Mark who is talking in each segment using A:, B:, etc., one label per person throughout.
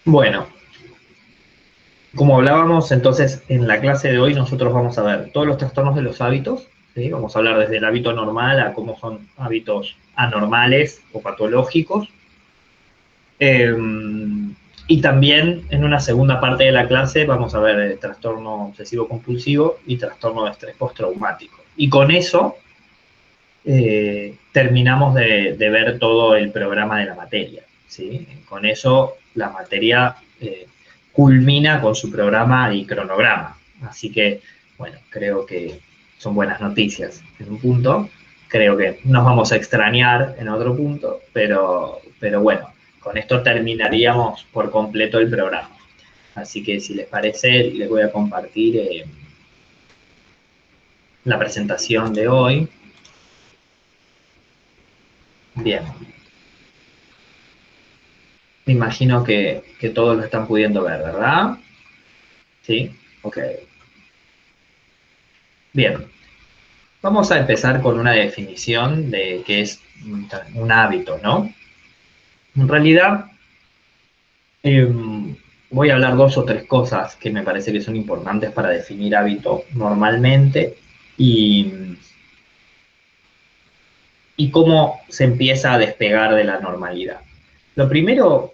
A: Bueno, como hablábamos, entonces, en la clase de hoy nosotros vamos a ver todos los trastornos de los hábitos, ¿sí? Vamos a hablar desde el hábito normal a cómo son hábitos anormales o patológicos. Eh, y también en una segunda parte de la clase vamos a ver el trastorno obsesivo compulsivo y trastorno de estrés postraumático. Y con eso terminamos de ver todo el programa de la materia, ¿sí? Con eso la materia culmina con su programa y cronograma. Así que, bueno, creo que son buenas noticias en un punto. Creo que nos vamos a extrañar en otro punto, pero bueno, con esto terminaríamos por completo el programa. Así que si les parece, les voy a compartir la presentación de hoy. Bien, me imagino que todos lo están pudiendo ver, ¿verdad? Sí, ok. Bien, vamos a empezar con una definición de qué es un hábito, ¿no? En realidad, eh, voy a hablar dos o tres cosas que me parece que son importantes para definir hábito normalmente y, y cómo se empieza a despegar de la normalidad. Lo primero,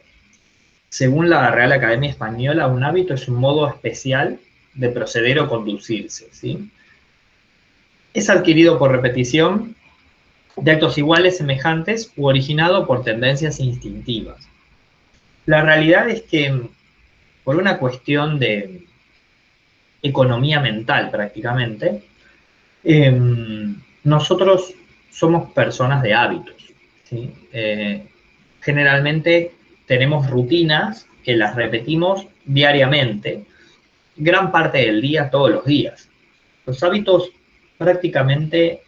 A: según la Real Academia Española, un hábito es un modo especial de proceder o conducirse, ¿sí? Es adquirido por repetición de actos iguales, semejantes u originado por tendencias instintivas. La realidad es que por una cuestión de economía mental prácticamente, nosotros somos personas de hábitos, ¿sí? Generalmente tenemos rutinas que las repetimos diariamente, gran parte del día, todos los días. Los hábitos prácticamente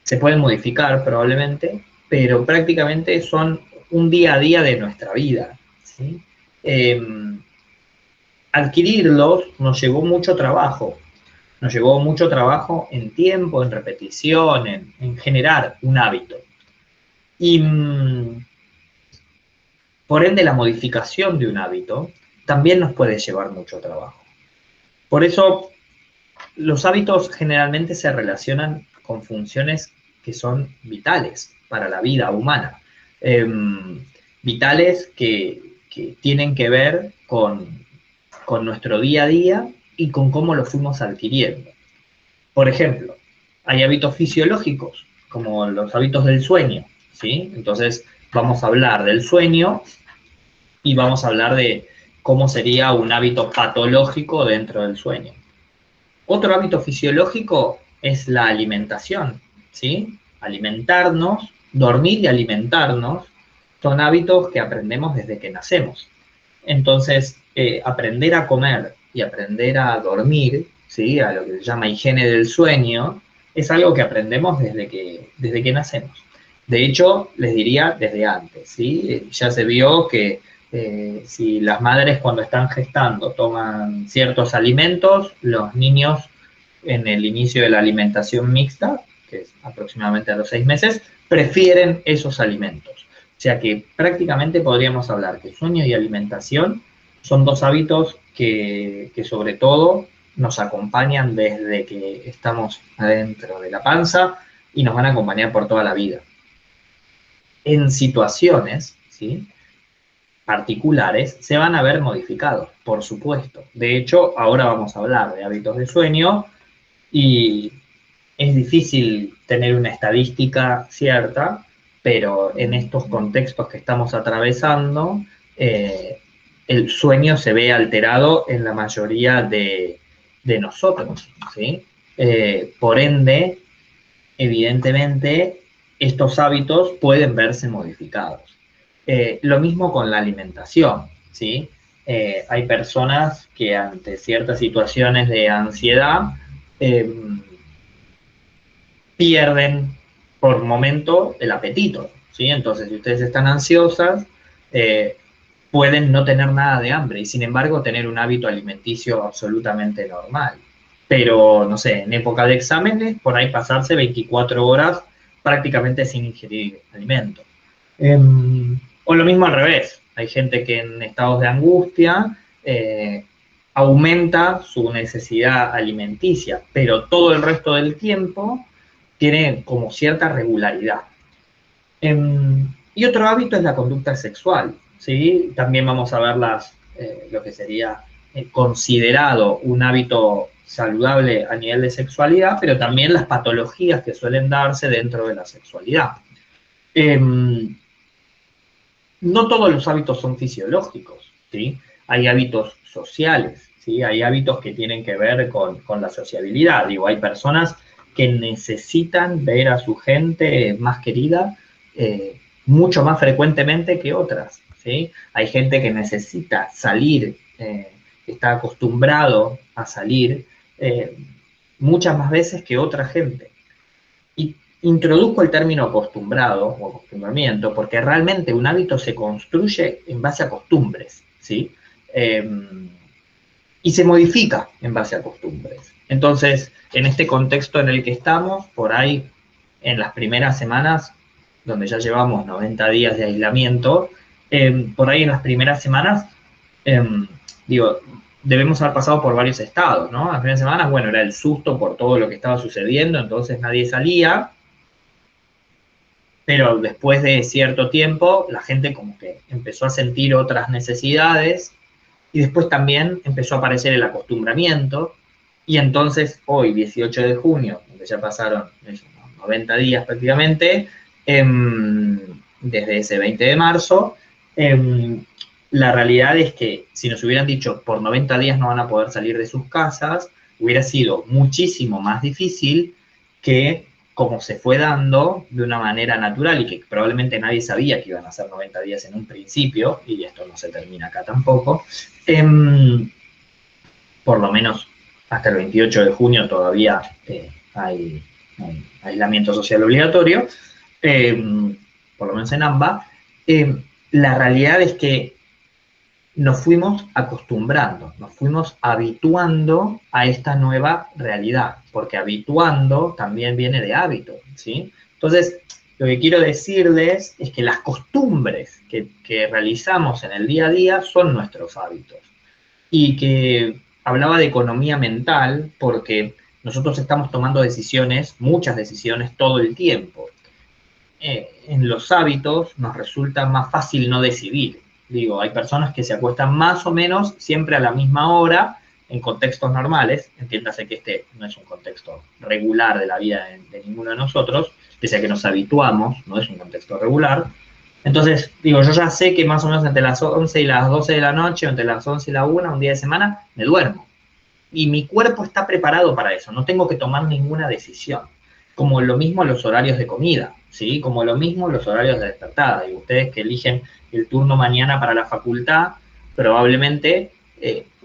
A: se pueden modificar probablemente, pero prácticamente son un día a día de nuestra vida, ¿sí? Eh, Adquirirlos nos llevó mucho trabajo, nos llevó mucho trabajo en tiempo, en repetición, en generar un hábito. Y por ende la modificación de un hábito también nos puede llevar mucho trabajo. Por eso los hábitos generalmente se relacionan con funciones que son vitales para la vida humana, eh, vitales que tienen que ver con nuestro día a día y con cómo lo fuimos adquiriendo. Por ejemplo, hay hábitos fisiológicos, como los hábitos del sueño, ¿sí? Entonces, vamos a hablar del sueño y vamos a hablar de cómo sería un hábito patológico dentro del sueño. Otro hábito fisiológico es la alimentación, ¿sí? Alimentarnos, dormir y alimentarnos son hábitos que aprendemos desde que nacemos. Entonces, aprender a comer y aprender a dormir, ¿sí? A lo que se llama higiene del sueño, es algo que aprendemos desde que nacemos. De hecho, les diría desde antes, ¿sí? Ya se vio que si las madres cuando están gestando toman ciertos alimentos, los niños en el inicio de la alimentación mixta, que es aproximadamente a los 6 meses, prefieren esos alimentos. O sea que prácticamente podríamos hablar que sueño y alimentación son dos hábitos que sobre todo nos acompañan desde que estamos adentro de la panza y nos van a acompañar por toda la vida. En situaciones, ¿sí?, particulares se van a ver modificados, por supuesto. De hecho, ahora vamos a hablar de hábitos de sueño y es difícil tener una estadística cierta, pero en estos contextos que estamos atravesando, el sueño se ve alterado en la mayoría de nosotros, ¿sí? Por ende, evidentemente, estos hábitos pueden verse modificados. Lo mismo con la alimentación, ¿sí? Hay personas que ante ciertas situaciones de ansiedad pierden por momento el apetito, ¿sí? Entonces, si ustedes están ansiosas, pueden no tener nada de hambre y sin embargo tener un hábito alimenticio absolutamente normal. Pero, no sé, en época de exámenes, por ahí pasarse 24 horas prácticamente sin ingerir alimento. O lo mismo al revés. Hay gente que en estados de angustia aumenta su necesidad alimenticia, pero todo el resto del tiempo tiene como cierta regularidad. Y otro hábito es la conducta sexual, ¿sí? También vamos a ver lo que sería considerado un hábito saludable a nivel de sexualidad, pero también las patologías que suelen darse dentro de la sexualidad. No todos los hábitos son fisiológicos, ¿sí? Hay hábitos sociales, ¿sí? Hay hábitos que tienen que ver con la sociabilidad. Digo, hay personas que necesitan ver a su gente más querida mucho más frecuentemente que otras, ¿sí? Hay gente que necesita salir, está acostumbrado a salir muchas más veces que otra gente. Y introduzco el término acostumbrado o acostumbramiento porque realmente un hábito se construye en base a costumbres, ¿sí? Y se modifica en base a costumbres. Entonces, en este contexto en el que estamos, por ahí, en las primeras semanas, donde ya llevamos 90 días de aislamiento, por ahí en las primeras semanas, digo, debemos haber pasado por varios estados, ¿no? Las primeras semanas, bueno, era el susto por todo lo que estaba sucediendo, entonces nadie salía, pero después de cierto tiempo, la gente como que empezó a sentir otras necesidades, y después también empezó a aparecer el acostumbramiento, y entonces hoy, 18 de junio, donde ya pasaron 90 días prácticamente, desde ese 20 de marzo, la realidad es que si nos hubieran dicho por 90 días no van a poder salir de sus casas, hubiera sido muchísimo más difícil que como se fue dando de una manera natural y que probablemente nadie sabía que iban a ser 90 días en un principio, y esto no se termina acá tampoco, por lo menos hasta el 28 de junio todavía hay aislamiento social obligatorio, por lo menos en AMBA. La realidad es que nos fuimos acostumbrando, nos fuimos habituando a esta nueva realidad, porque habituando también viene de hábito, ¿sí? Entonces, lo que quiero decirles es que las costumbres que realizamos en el día a día son nuestros hábitos. Y que hablaba de economía mental porque nosotros estamos tomando decisiones, muchas decisiones, todo el tiempo. En los hábitos nos resulta más fácil no decidir. Digo, hay personas que se acuestan más o menos siempre a la misma hora en contextos normales, entiéndase que este no es un contexto regular de la vida de ninguno de nosotros, pese a que nos habituamos, no es un contexto regular. Entonces, digo, yo ya sé que más o menos entre las 11 y las 12 de la noche, o entre las 11 y la 1, un día de semana, me duermo. Y mi cuerpo está preparado para eso, no tengo que tomar ninguna decisión. Como lo mismo los horarios de comida, ¿sí? Como lo mismo los horarios de despertada. Y ustedes que eligen el turno mañana para la facultad, probablemente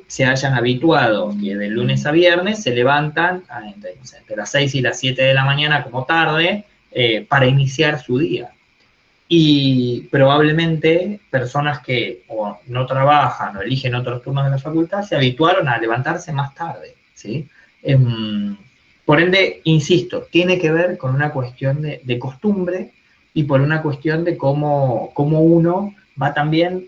A: se hayan habituado que de lunes a viernes se levantan entre las 6 y las 7 de la mañana como tarde para iniciar su día. Y probablemente personas que o no trabajan o eligen otros turnos de la facultad se habituaron a levantarse más tarde, ¿sí? Por ende, insisto, tiene que ver con una cuestión de costumbre y por una cuestión de cómo uno va también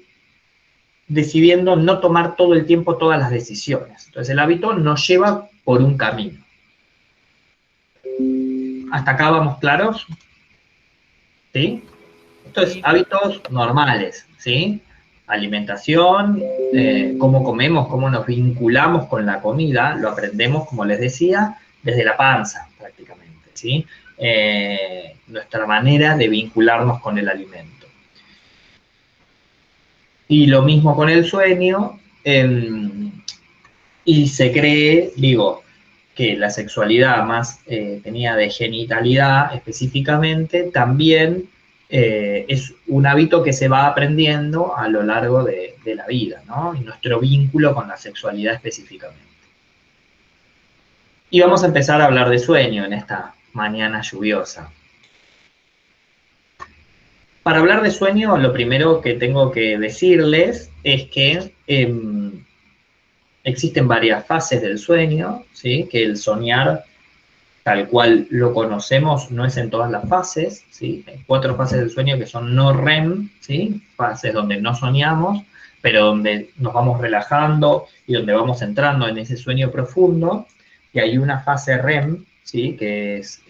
A: decidiendo no tomar todo el tiempo todas las decisiones. Entonces el hábito nos lleva por un camino. ¿Hasta acá vamos claros? ¿Sí? Esto es hábitos normales, ¿sí? Alimentación, cómo comemos, cómo nos vinculamos con la comida, lo aprendemos, como les decía, desde la panza, prácticamente, ¿sí? Nuestra manera de vincularnos con el alimento. Y lo mismo con el sueño, y se cree, digo, que la sexualidad más tenida de genitalidad específicamente, también es un hábito que se va aprendiendo a lo largo de la vida, ¿no? Y nuestro vínculo con la sexualidad específicamente. Y vamos a empezar a hablar de sueño en esta mañana lluviosa. Para hablar de sueño, lo primero que tengo que decirles es que existen varias fases del sueño, ¿sí? Que el soñar tal cual lo conocemos, no es en todas las fases, ¿sí? Hay 4 fases del sueño que son no REM, ¿sí? Fases donde no soñamos, pero donde nos vamos relajando y donde vamos entrando en ese sueño profundo. Y hay una fase REM, ¿sí? Que es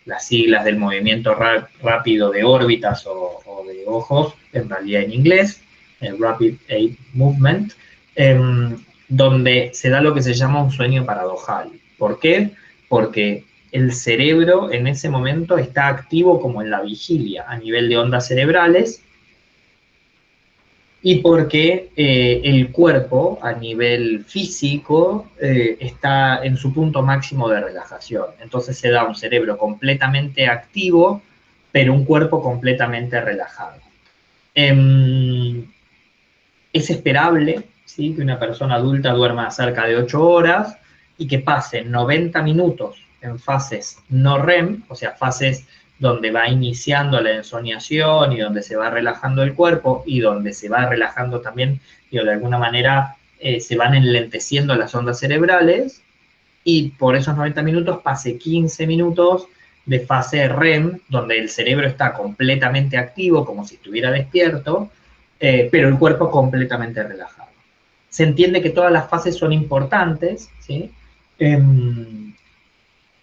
A: las siglas del movimiento rápido de órbitas o de ojos, en realidad en inglés, el Rapid Eye Movement, donde se da lo que se llama un sueño paradojal. ¿Por qué? Porque el cerebro en ese momento está activo como en la vigilia, a nivel de ondas cerebrales, y porque el cuerpo a nivel físico está en su punto máximo de relajación. Entonces se da un cerebro completamente activo, pero un cuerpo completamente relajado. Es esperable, ¿sí?, que una persona adulta duerma cerca de 8 horas y que pase 90 minutos en fases no REM, o sea, fases donde va iniciando la ensoñación y donde se va relajando el cuerpo y donde se va relajando también, digo, de alguna manera se van enlenteciendo las ondas cerebrales, y por esos 90 minutos pase 15 minutos de fase REM, donde el cerebro está completamente activo, como si estuviera despierto, pero el cuerpo completamente relajado. Se entiende que todas las fases son importantes, ¿sí?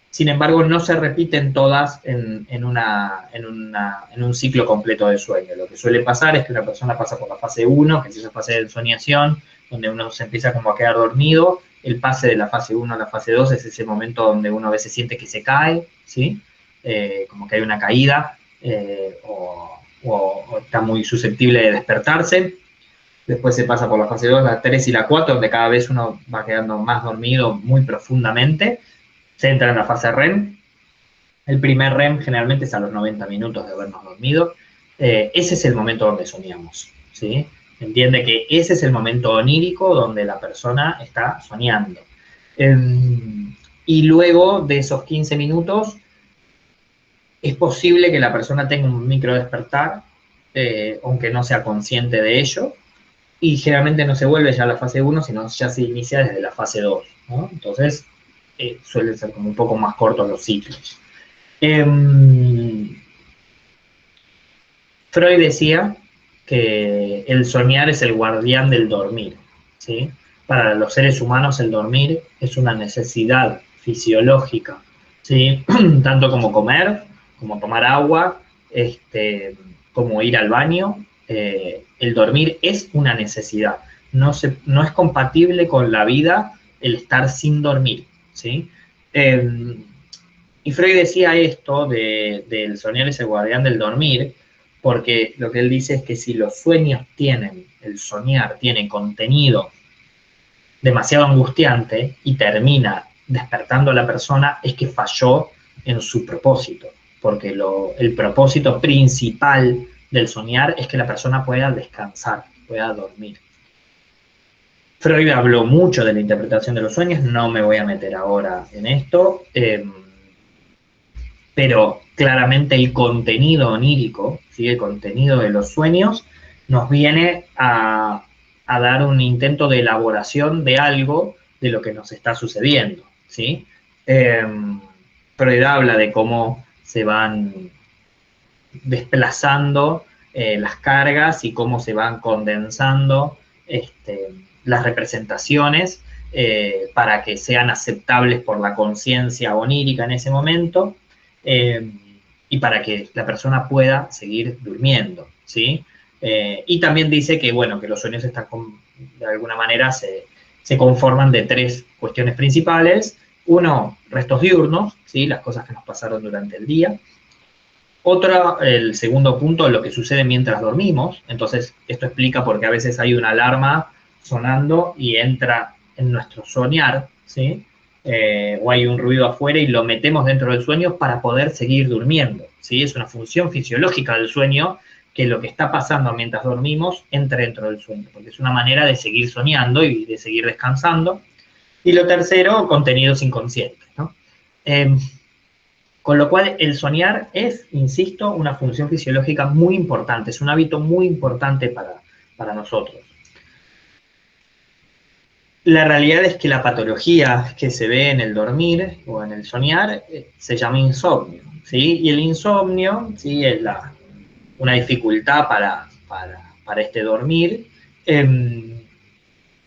A: Sin embargo, no se repiten todas en un ciclo completo de sueño. Lo que suele pasar es que una persona pasa por la fase 1, que es esa fase de ensoñación, donde uno se empieza como a quedar dormido. El pase de la fase 1 a la fase 2 es ese momento donde uno a veces siente que se cae, ¿sí? Como que hay una caída, o está muy susceptible de despertarse. Después se pasa por la fase 2, la 3 y la 4, donde cada vez uno va quedando más dormido muy profundamente. Se entra en la fase REM. El primer REM generalmente es a los 90 minutos de habernos dormido. Ese es el momento donde soñamos, ¿sí? Entiende que ese es el momento onírico donde la persona está soñando. Y luego de esos 15 minutos, es posible que la persona tenga un micro despertar, aunque no sea consciente de ello, y generalmente no se vuelve ya a la fase 1, sino ya se inicia desde la fase 2, ¿no? Entonces, suelen ser como un poco más cortos los ciclos. Freud decía que el soñar es el guardián del dormir, ¿sí? Para los seres humanos el dormir es una necesidad fisiológica, ¿sí? Tanto como comer, como tomar agua, como ir al baño. El dormir es una necesidad. No es compatible con la vida el estar sin dormir, ¿sí? Y Freud decía esto del soñar es el guardián del dormir, porque lo que él dice es que si los sueños tienen, el soñar tiene contenido demasiado angustiante y termina despertando a la persona, es que falló en su propósito, porque el propósito principal del soñar es que la persona pueda descansar, pueda dormir. Freud habló mucho de la interpretación de los sueños, no me voy a meter ahora en esto, pero claramente el contenido onírico, ¿sí?, el contenido de los sueños, nos viene a dar un intento de elaboración de algo de lo que nos está sucediendo, ¿sí? Freud habla de cómo se van desplazando las cargas y cómo se van condensando las representaciones para que sean aceptables por la conciencia onírica en ese momento, y para que la persona pueda seguir durmiendo, ¿sí? Y también dice que, bueno, que los sueños están de alguna manera se conforman de 3 cuestiones principales. Uno, restos diurnos, ¿sí?, las cosas que nos pasaron durante el día. Otra, el segundo punto, lo que sucede mientras dormimos. Entonces, esto explica por qué a veces hay una alarma sonando y entra en nuestro soñar, ¿sí? O hay un ruido afuera y lo metemos dentro del sueño para poder seguir durmiendo, ¿sí? Es una función fisiológica del sueño que lo que está pasando mientras dormimos entre dentro del sueño, porque es una manera de seguir soñando y de seguir descansando. Y lo tercero, contenidos inconscientes, ¿no? Con lo cual, el soñar es, insisto, una función fisiológica muy importante, es un hábito muy importante para nosotros. La realidad es que la patología que se ve en el dormir o en el soñar se llama insomnio, ¿sí? Y el insomnio, ¿sí? Es una dificultad para este dormir,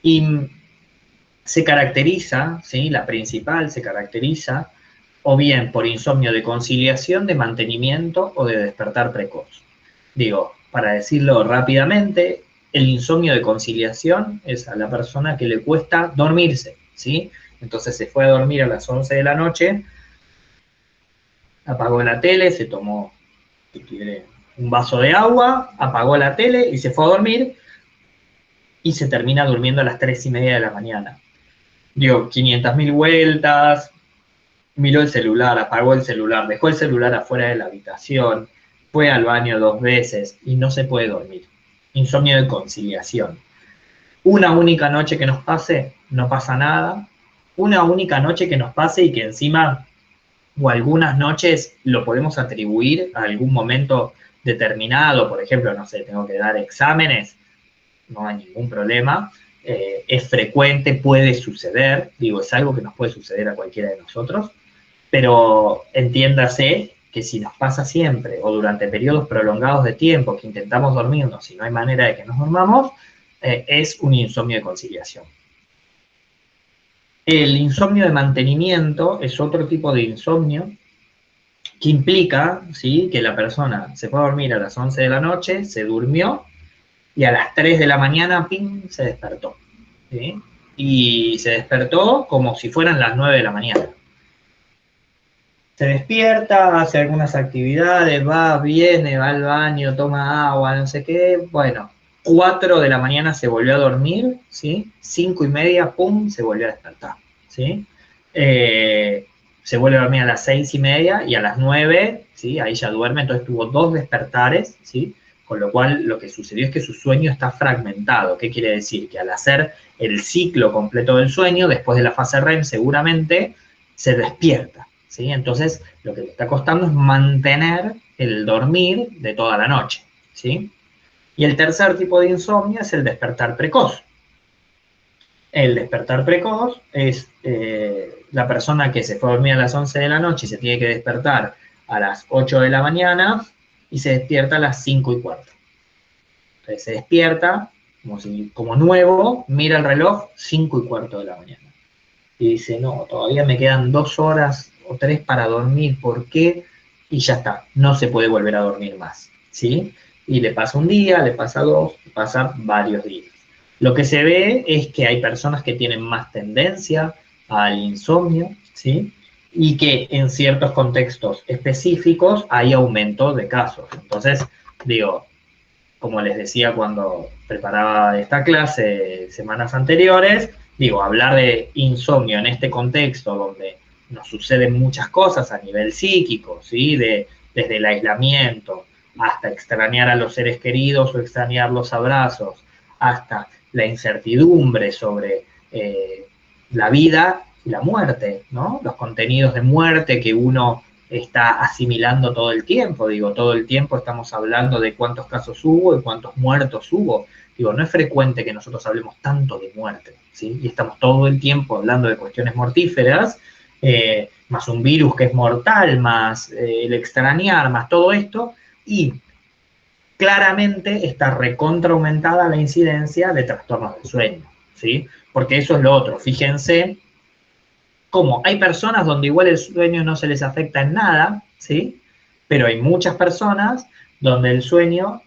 A: y se caracteriza, ¿sí? La principal se caracteriza o bien por insomnio de conciliación, de mantenimiento o de despertar precoz. Digo, para decirlo rápidamente, el insomnio de conciliación es a la persona que le cuesta dormirse, ¿sí? Entonces se fue a dormir a las 11 de la noche, apagó la tele, se tomó un vaso de agua, apagó la tele y se fue a dormir y se termina durmiendo a las 3:30 de la mañana. Dio 500.000 vueltas, miró el celular, apagó el celular, dejó el celular afuera de la habitación, fue al baño 2 veces y no se puede dormir. Insomnio de conciliación. Una única noche que nos pase, no pasa nada. Una única noche que nos pase y que encima, o algunas noches, lo podemos atribuir a algún momento determinado. Por ejemplo, no sé, tengo que dar exámenes, no hay ningún problema. Es frecuente, puede suceder. Digo, es algo que nos puede suceder a cualquiera de nosotros. Pero entiéndase que si nos pasa siempre o durante periodos prolongados de tiempo que intentamos dormirnos y no hay manera de que nos durmamos, es un insomnio de conciliación. El insomnio de mantenimiento es otro tipo de insomnio que implica, ¿sí?, que la persona se fue a dormir a las 11 de la noche, se durmió y a las 3 de la mañana, ¡ping!, se despertó, ¿sí? Y se despertó como si fueran las 9 de la mañana. Se despierta, hace algunas actividades, va, viene, va al baño, toma agua, no sé qué. Bueno, 4 de la mañana se volvió a dormir, ¿sí? 5:30, pum, se volvió a despertar, ¿sí? Se vuelve a dormir a las 6:30 y a las 9, ¿sí? Ahí ya duerme, entonces tuvo 2 despertares, ¿sí? Con lo cual lo que sucedió es que su sueño está fragmentado. ¿Qué quiere decir? Que al hacer el ciclo completo del sueño, después de la fase REM seguramente se despierta, ¿sí? Entonces, lo que le está costando es mantener el dormir de toda la noche, ¿sí? Y el tercer tipo de insomnio es el despertar precoz. El despertar precoz es la persona que se fue a dormir a las 11 de la noche y se tiene que despertar a las 8 de la mañana y se despierta a las 5:15. Entonces se despierta como nuevo, mira el reloj, 5:15 de la mañana. Y dice, no, todavía me quedan 2 horas o 3 para dormir, ¿por qué? Y ya está, no se puede volver a dormir más, ¿sí? Y le pasa un día, le pasa 2, le pasa varios días. Lo que se ve es que hay personas que tienen más tendencia al insomnio, ¿sí? Y que en ciertos contextos específicos hay aumento de casos. Entonces, digo, como les decía cuando preparaba esta clase semanas anteriores, digo, hablar de insomnio en este contexto donde nos suceden muchas cosas a nivel psíquico, ¿sí? Desde el aislamiento hasta extrañar a los seres queridos o extrañar los abrazos, hasta la incertidumbre sobre la vida y la muerte, ¿no? Los contenidos de muerte que uno está asimilando todo el tiempo. Digo, todo el tiempo estamos hablando de cuántos casos hubo y cuántos muertos hubo. Digo, no es frecuente que nosotros hablemos tanto de muerte, ¿sí? Y estamos todo el tiempo hablando de cuestiones mortíferas, más un virus que es mortal, más el extrañar, más todo esto, y claramente está recontra aumentada la incidencia de trastornos del sueño, ¿sí? Porque eso es lo otro. Fíjense cómo hay personas donde igual el sueño no se les afecta en nada, ¿sí? Pero hay muchas personas donde el sueño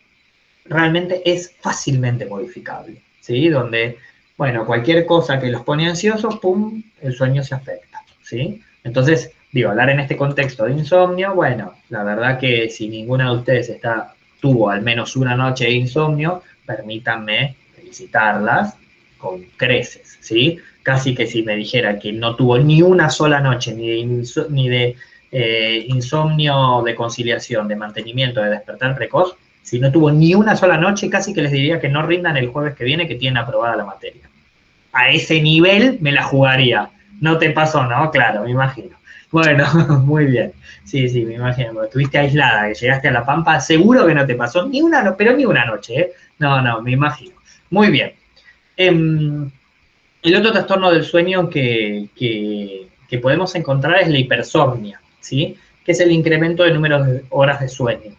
A: realmente es fácilmente modificable, ¿sí? Donde, bueno, cualquier cosa que los pone ansiosos, ¡pum!, el sueño se afecta, ¿sí? Entonces, digo, hablar en este contexto de insomnio, bueno, la verdad que si ninguna de ustedes tuvo al menos una noche de insomnio, permítanme felicitarlas con creces, ¿sí? Casi que si me dijera que no tuvo ni una sola noche ni de insomnio de conciliación, de mantenimiento, de despertar precoz, si no tuvo ni una sola noche, casi que les diría que no rindan el jueves que viene, que tienen aprobada la materia. A ese nivel me la jugaría. No te pasó, ¿no? Claro, me imagino. Bueno, muy bien. Sí, me imagino. Porque estuviste aislada, que llegaste a La Pampa, seguro que no te pasó ni una, pero ni una noche, ¿eh? No, me imagino. Muy bien. El otro trastorno del sueño que podemos encontrar es la hipersomnia, ¿sí? Que es el incremento de número de horas de sueño.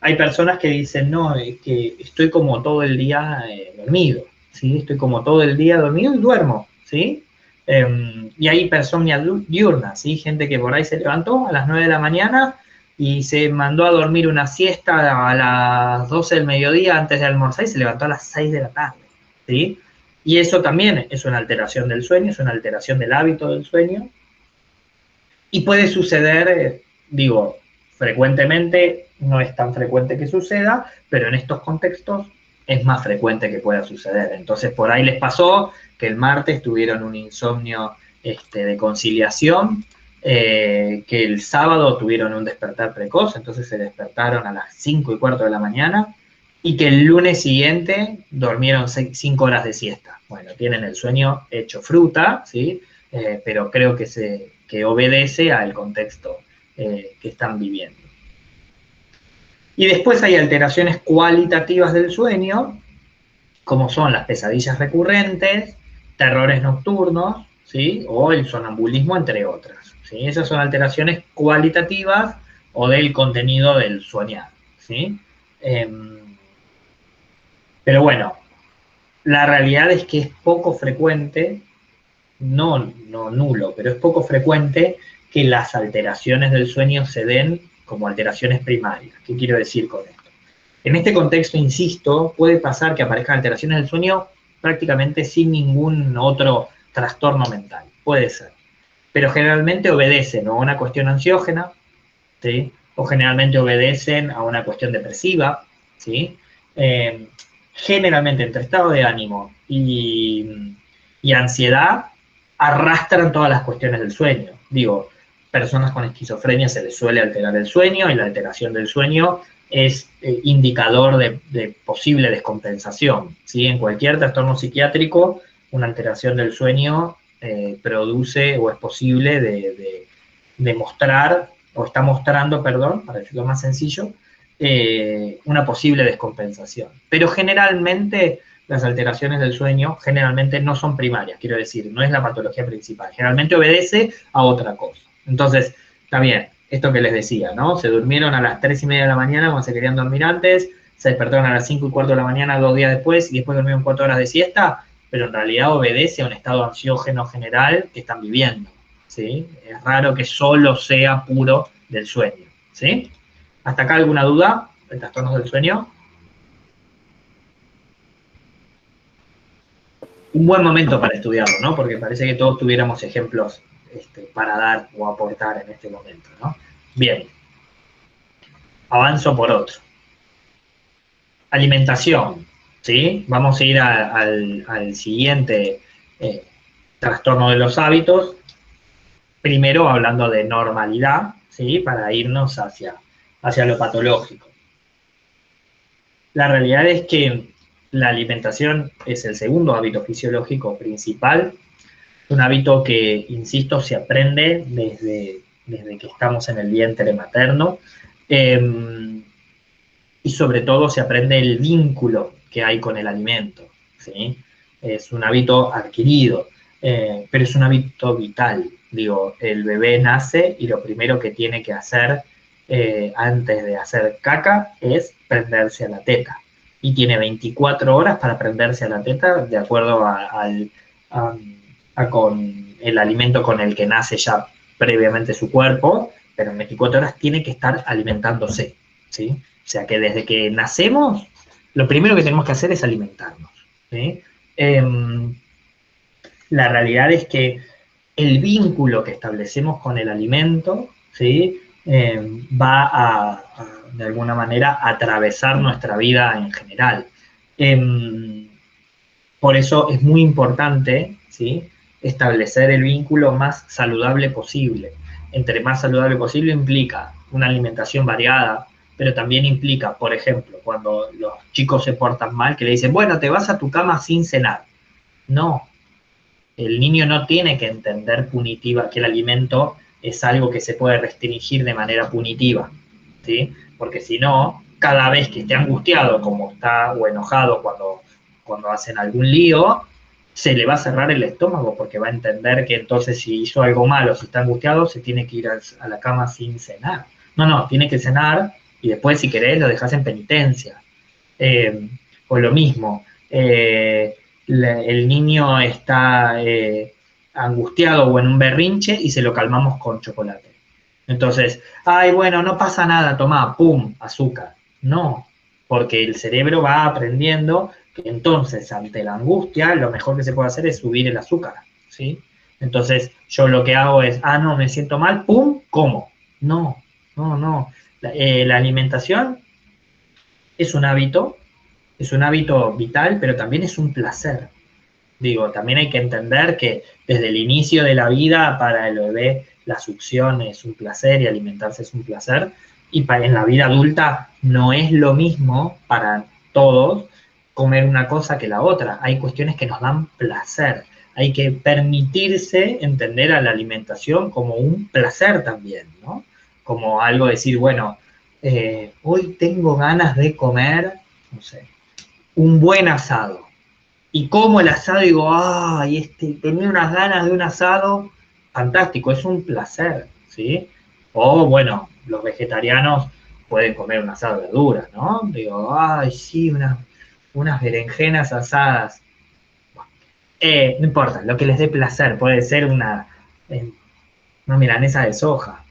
A: Hay personas que dicen, no, es que estoy como todo el día dormido, ¿sí? Estoy como todo el día dormido y duermo, ¿sí? Y hay hipersomnia diurna, ¿sí? Gente que por ahí se levantó a las 9 de la mañana y se mandó a dormir una siesta a las 12 del mediodía antes de almorzar y se levantó a las 6 de la tarde, ¿sí? Y eso también es una alteración del sueño, es una alteración del hábito del sueño. Y puede suceder, digo, frecuentemente, no es tan frecuente que suceda, pero en estos contextos es más frecuente que pueda suceder. Entonces, por ahí les pasó que el martes tuvieron un insomnio de conciliación, que el sábado tuvieron un despertar precoz, entonces se despertaron a las 5:15 de la mañana, y que el lunes siguiente durmieron 5 horas de siesta. Bueno, tienen el sueño hecho fruta, ¿sí? Pero creo que obedece al contexto que están viviendo. Y después hay alteraciones cualitativas del sueño, como son las pesadillas recurrentes, terrores nocturnos, ¿sí? O el sonambulismo, entre otras, ¿sí? Esas son alteraciones cualitativas o del contenido del soñar, ¿sí? Pero bueno, la realidad es que es poco frecuente, no nulo, pero es poco frecuente que las alteraciones del sueño se den como alteraciones primarias. ¿Qué quiero decir con esto? En este contexto, insisto, puede pasar que aparezcan alteraciones del sueño prácticamente sin ningún otro trastorno mental. Puede ser. Pero generalmente obedecen a una cuestión ansiógena, ¿sí? O generalmente obedecen a una cuestión depresiva, ¿sí? Eh, Generalmente entre estado de ánimo y ansiedad arrastran todas las cuestiones del sueño. Digo, personas con esquizofrenia se les suele alterar el sueño y la alteración del sueño es indicador de posible descompensación, ¿sí? En cualquier trastorno psiquiátrico, una alteración del sueño produce o es posible de mostrar, o está mostrando, perdón, para decirlo más sencillo, una posible descompensación. Pero generalmente las alteraciones del sueño generalmente no son primarias, quiero decir, no es la patología principal, generalmente obedece a otra cosa. Entonces, está bien, esto que les decía, ¿no? Se durmieron a las 3:30 de la mañana cuando se querían dormir antes, se despertaron a las 5:15 de la mañana 2 días después y después durmieron 4 horas de siesta, pero en realidad obedece a un estado ansiógeno general que están viviendo, ¿sí? Es raro que solo sea puro del sueño, ¿sí? ¿Hasta acá alguna duda de trastornos del sueño? Un buen momento para estudiarlo, ¿no? Porque parece que todos tuviéramos ejemplos para dar o aportar en este momento, ¿no? Bien, avanzo por otro. Alimentación, ¿sí? Vamos a ir al siguiente trastorno de los hábitos, primero hablando de normalidad, ¿sí? Para irnos hacia lo patológico. La realidad es que la alimentación es el segundo hábito fisiológico principal, un hábito que, insisto, se aprende desde que estamos en el vientre materno, y sobre todo se aprende el vínculo que hay con el alimento, ¿sí? Es un hábito adquirido, pero es un hábito vital. Digo, el bebé nace y lo primero que tiene que hacer antes de hacer caca es prenderse a la teta. Y tiene 24 horas para prenderse a la teta de acuerdo con el alimento con el que nace ya previamente su cuerpo, pero en 24 horas tiene que estar alimentándose, ¿sí? O sea que desde que nacemos, lo primero que tenemos que hacer es alimentarnos, ¿sí? La realidad es que el vínculo que establecemos con el alimento, ¿sí? Va de alguna manera, a atravesar nuestra vida en general. Por eso es muy importante, ¿sí? Establecer el vínculo más saludable posible. Entre más saludable posible implica una alimentación variada, pero también implica, por ejemplo, cuando los chicos se portan mal, que le dicen, bueno, te vas a tu cama sin cenar. No, el niño no tiene que entender punitiva que el alimento es algo que se puede restringir de manera punitiva, ¿sí? Porque si no, cada vez que esté angustiado como está o enojado cuando cuando hacen algún lío, se le va a cerrar el estómago porque va a entender que entonces si hizo algo malo, si está angustiado, se tiene que ir a la cama sin cenar. No, tiene que cenar y después si querés lo dejas en penitencia. O lo mismo, el niño está angustiado o en un berrinche y se lo calmamos con chocolate. Entonces, ay, bueno, no pasa nada, toma, pum, azúcar. No, porque el cerebro va aprendiendo que entonces ante la angustia lo mejor que se puede hacer es subir el azúcar, ¿sí? Entonces yo lo que hago es, no, me siento mal, pum, como. No. La alimentación es un hábito vital, pero también es un placer. Digo, también hay que entender que desde el inicio de la vida para el bebé la succión es un placer y alimentarse es un placer, y en la vida adulta no es lo mismo para todos comer una cosa que la otra. Hay cuestiones que nos dan placer. Hay que permitirse entender a la alimentación como un placer también, ¿no? Como algo decir, bueno, hoy tengo ganas de comer, no sé, un buen asado y como el asado y digo, ay, tenía unas ganas de un asado, fantástico, es un placer, ¿sí? O bueno, los vegetarianos pueden comer un asado de verduras, ¿no? Digo, ay, sí, unas berenjenas asadas. No importa, lo que les dé placer, puede ser una milanesa de soja,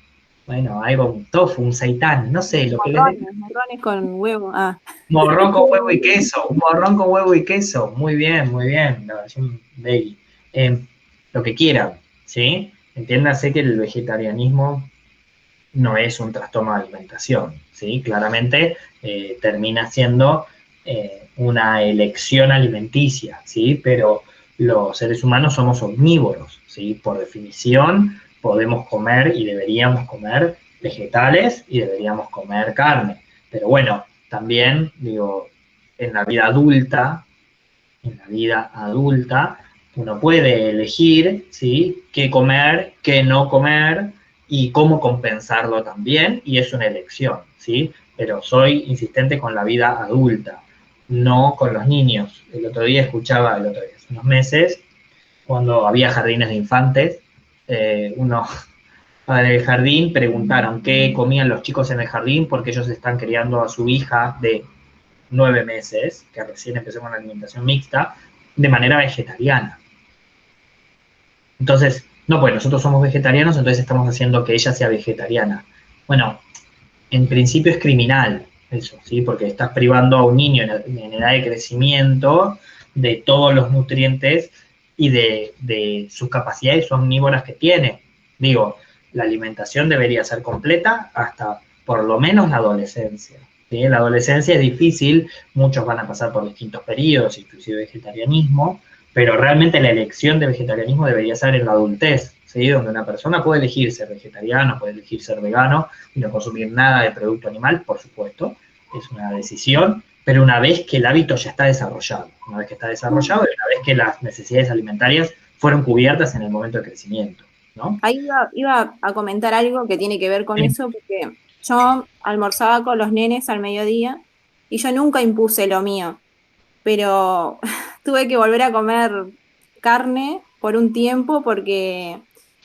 A: bueno, algo, un tofu, un seitán, no sé, lo que les dé.
B: Morrones con huevo. Ah.
A: Morrón con huevo y queso, un morrón con huevo y queso. Muy bien, la versión veggie. Lo que quieran, ¿sí? Entiéndase que el vegetarianismo no es un trastorno de alimentación, ¿sí? Claramente termina siendo una elección alimenticia, ¿sí? Pero los seres humanos somos omnívoros, ¿sí? Por definición podemos comer y deberíamos comer vegetales y deberíamos comer carne. Pero bueno, también, digo, en la vida adulta, en la vida adulta, uno puede elegir, ¿sí? Qué comer, qué no comer y cómo compensarlo también, y es una elección, ¿sí? Pero soy insistente con la vida adulta, no con los niños. El otro día, hace unos meses, cuando había jardines de infantes, unos padres del jardín preguntaron qué comían los chicos en el jardín porque ellos están criando a su hija de 9 meses, que recién empezó con la alimentación mixta, de manera vegetariana. Entonces, no, pues nosotros somos vegetarianos, entonces estamos haciendo que ella sea vegetariana. Bueno, en principio es criminal eso, ¿sí? Porque estás privando a un niño en edad de crecimiento de todos los nutrientes y de sus capacidades omnívoras que tiene. Digo, la alimentación debería ser completa hasta por lo menos la adolescencia. ¿Sí? En la adolescencia es difícil, muchos van a pasar por distintos periodos, inclusive vegetarianismo, pero realmente la elección de vegetarianismo debería ser en la adultez, ¿sí? Donde una persona puede elegir ser vegetariano, puede elegir ser vegano y no consumir nada de producto animal, por supuesto, es una decisión, pero una vez que el hábito ya está desarrollado, una vez que está desarrollado y una vez que las necesidades alimentarias fueron cubiertas en el momento de crecimiento, ¿no?
B: Ahí iba a comentar algo que tiene que ver con eso, porque yo almorzaba con los nenes al mediodía y yo nunca impuse lo mío, pero tuve que volver a comer carne por un tiempo porque